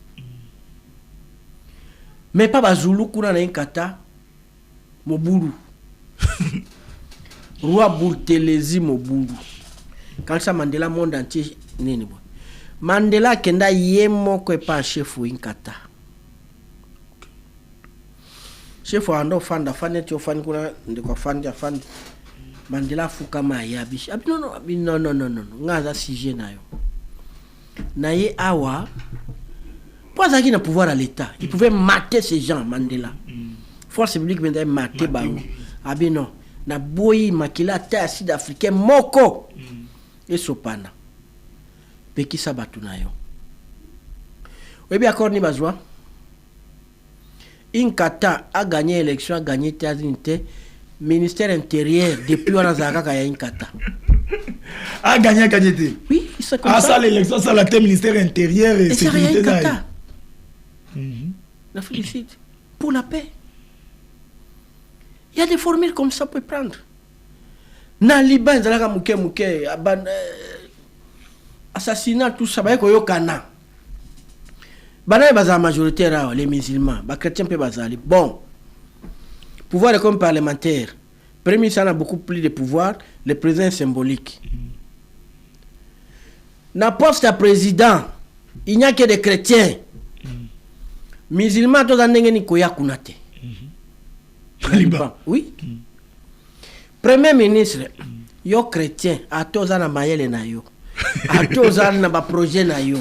Mais pas bazulu kuna na inkata Mobulu. Roi Bourtelezi Mobulu. Quand ça Mandela monde entier nini bo. Mandela kenda yemo ko pa chef inkata. chef ando fanda fane tu fan kuna ndiko fanda fanda Mandela fukama yabishi non ngaza sujet nayo naye awa pas qui na pouvoir à l'état il pouvait mater ces gens Mandela force publique maintenant mater bango abi non na boyi makila ta sud africain moko et sopana peki sabatu nayo webi accord ni bazwa Inkata a gagné l'élection, a gagné États-Unis, ministère intérieur depuis on a zaka ya Inkata. A gagné Kanyete. Oui, c'est comme ça. Ah ça l'élection ça la ministère intérieur et sécurité là. La félicite pour la paix. Il y a des formules comme ça peut prendre. Na Liban zalaka muke assassinat tout ça ba ko yokana. Bana baza majoritaire les musulmans, les chrétiens pe bazali. Bon. Pouvoir comme parlementaire. Premier ministre a beaucoup plus de pouvoir, le président est symbolique. Na poste à président, il n'y a que des chrétiens. Musulmans to ndenge ni koya kunate. Oui. Premier ministre, yo chrétien, a toza na mayele na yo. A toza na ba projet na yo.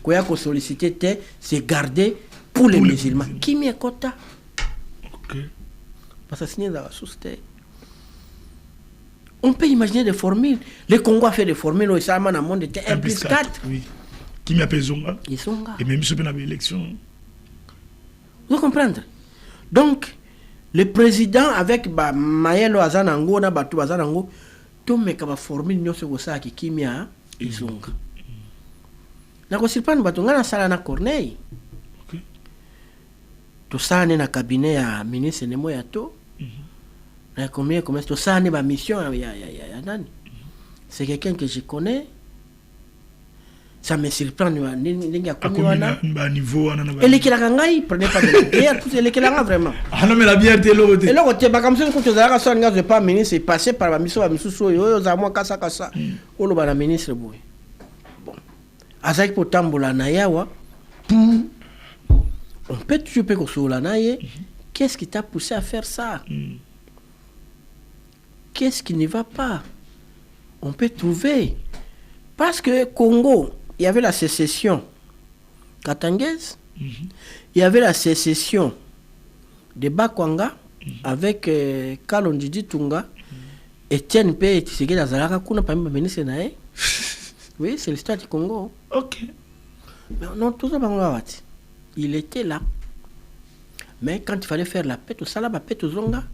Koya ko solliciter c'est garder pour les musulmans. Qui m'y quota? OK. Parce que signer dans la société. On peut imaginer des formules. Le Congo a fait des formules où ça a un monde était 1+4. Oui. Qui m'y a payé Zonga? Et même si on a l'élection. Vous comprenez? Donc, le président avec Mayelo Azanango, na Batu Azanango, tout me kaba formule nyo se gosa ki kimia izonga. Na ko sirpana batu ngana sala na Corneille. OK. To sane na cabinet ya ministre Nemo ya to. Na combien comme to sane ba mission ya nani. C'est quelqu'un que je connais. Ça me surprend ninga komi wana ba niveau wana ba. Elle qui la ngai prenez pas de guerre tout elle qui la vraiment. Ah non mais la bière t'es l'autre. Et l'autre ba comme ça quand tu as la songa je pas ministre c'est passé par la mission so yo za moi kasa olo ba la ministre boy. Bon. Azaki potambola na yawa. On peut toujours pe ko sola na ye. Qu'est-ce qui t'a poussé à faire ça? Qu'est-ce qui ne va pas? On peut trouver parce que Congo il y avait la sécession katangaise, il y avait la sécession de Bakwanga avec Kalonji Tunga, Etienne P. Tshisekedi Azalaka kuna parmi ministre nae. Oui, c'est l'histoire du Congo. OK. Mais non, tout ça bangawati. Il était là. Mais quand il fallait faire la paix, tout ça là, la paix tout zonga.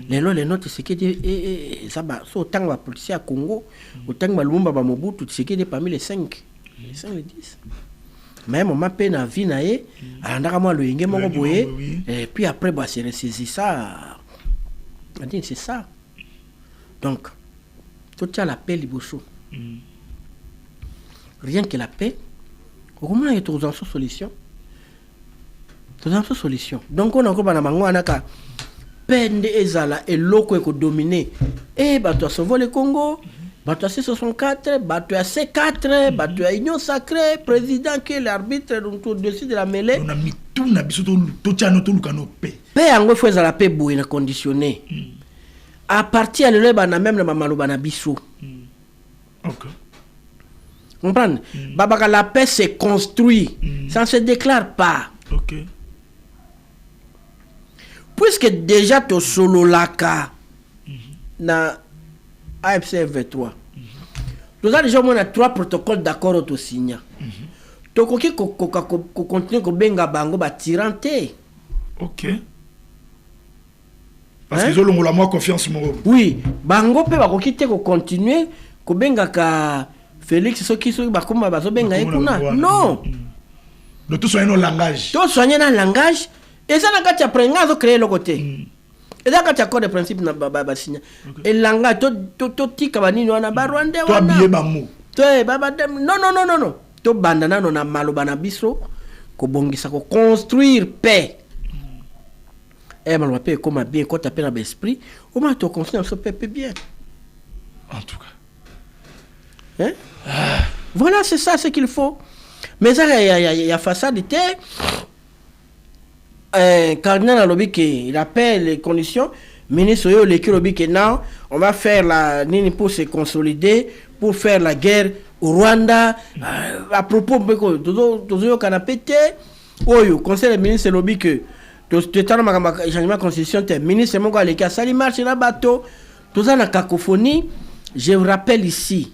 Les notes Tshisekedi et ça ba so tanga policier à Congo, autant ba Lumumba ba Mobutu Tshisekedi parmi les 5. Les 5 les 10. Même on peine à vie naé, andaka moi le yenge moko boye et puis après bah c'est ressaisi ça. On dit c'est ça. Donc tout ça la paix liboso. Rien que la paix. Comment il y a toujours solution? Toujours solution. Donc on a encore na bango anaka pende ezala et loko eko dominer et bato a sauvé le Congo. Bato a C64, bato a C4, bato a Union Sacrée, président qui est l'arbitre au-dessus de la mêlée. On a mis tout na biso to tchano to lukano paix. Paix ango faut la paix boy na conditionné. À partir de là bana même na mamalo bana biso. OK. Comprendre? Babaka la paix se construit, ça ne se déclare pas. OK. Puisque déjà to solo laka na AFC V3. Nous avons déjà 3 protocoles d'accord au signé. Tokoki ko continuer ko benga bango ba tirante. OK. Parce qu'ils ont la moi confiance mo. Oui, bango pe ba ko kite ko continuer ko benga ka Félix soki so ba koma ba so benga ekuna. Non. De tout soigner nos langages. Tout soigner dans langage et ça na kati après ngazo créer le côté. Et là, quand tu as encore des principes, et l'anga, tu tika banini wana barwande wana. Tu as bien non. Tu bandana non na malo banabiso, ko bongisa ko construire paix. Et malo paix comme bien quand tu as peine d'esprit, au moins tu construis ce paix bien. En tout cas. Hein? Voilà, c'est ça ce qu'il faut. Mais ça il y a façade cardinal a lobby il appelle les conditions. Ministre yo l'équipe lobby que non, on va faire la nini pour se consolider, pour faire la guerre au Rwanda. À propos de canapé, conseil des ministres lobby que changement de constitution, ministre mon gars les cas ça marche na bateau. Tout ça na cacophonie. Je vous rappelle ici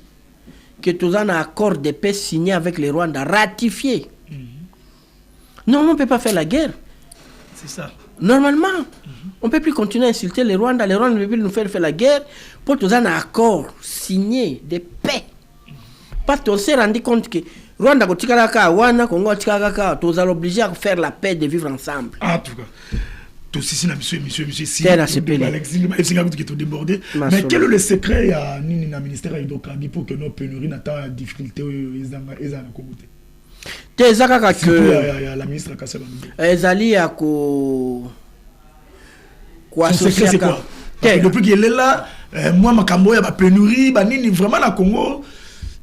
que tout ça un accord de paix signé avec les Rwandais, ratifié. Non, on ne peut pas faire la guerre. C'est ça. Normalement, on ne peut plus continuer à insulter les Rwandais. Les Rwandais ne peuvent plus nous faire la guerre pour tout ça un accord signé de paix. Parce qu'on s'est rendu compte que Rwanda, Congo, tous sont obligés à faire la paix de vivre ensemble. En tout cas. Si monsieur, débordé. Mais quel est le secret à le ministère de l'Hydrocarbures pour que nos pénuries n'aient pas de difficultés la ministre Ezali à quoi associer c'est quoi? Depuis qu'il est là, moi ma cambo y a pénurie, vraiment la Congo.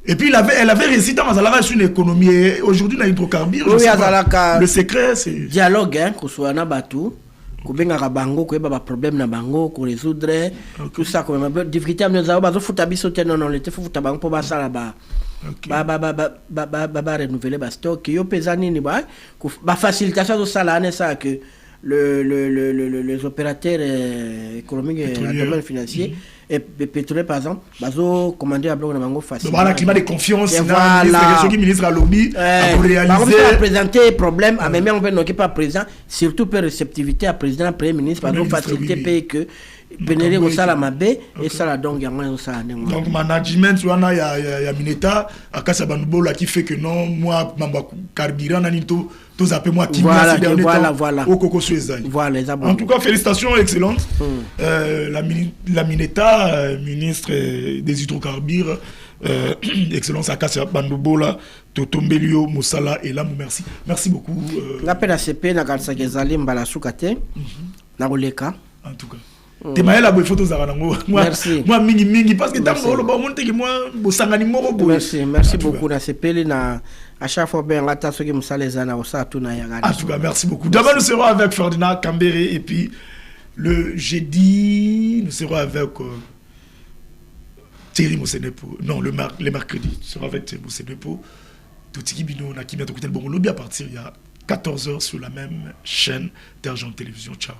Et puis elle avait réussi dans sur une économie. Aujourd'hui dans l'hydrocarbure, le secret c'est dialogue qu'on soit na bateau. Kubenga bango ko ba problème na bango ko résoudre tout ça comme difficulté nous avons bazo futa biso non le te futa bango po ba sala ba renouveler ba stock yo pesani ni ba facilitation de ça là ça que les opérateurs économiques et domaine financier et pétrolier par exemple bazo commander à bloc na bango facile voilà climat de confiance le ministre à lobby pour réaliser présenter problème à même on peut n'occuper pas président surtout pour réceptivité à président premier ministre par facilité paye que pénérer au sala mabé et ça la donc donc management il y a Mineta à Kasabanoubola qui fait que non moi mamba carburant nanito tous appellent moi qui voilà au Coco Suezali. Voilà en tout cas félicitations excellentes la Mineta ministre des hydrocarbures excellence à Kasabanoubola Totombelio Moussala et là merci beaucoup l'appel à CP na kansa kezali mbala sukate na koleka en tout cas te maela bo photos za rango moi mingi parce que tant que le monde que moi bosangani moko bo merci beaucoup na CP na à chaque fois ben ngata soki musaleza na osa tuna ya en tout cas merci beaucoup d'abord nous serons avec Ferdinand Kambere et puis le jeudi nous serons avec Thierry Mosenepo non le mercredi nous serons avec Thierry Mosenepo Totiki Bino na qui bientôt écouter le bon lobby à partir il y a 14h sur la même chaîne d'Argent Télévision. Ciao.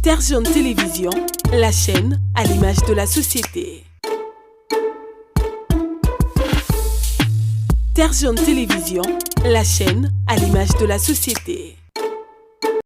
Terre-Jaune Télévision, la chaîne à l'image de la société. Terre-Jaune Télévision, la chaîne à l'image de la société.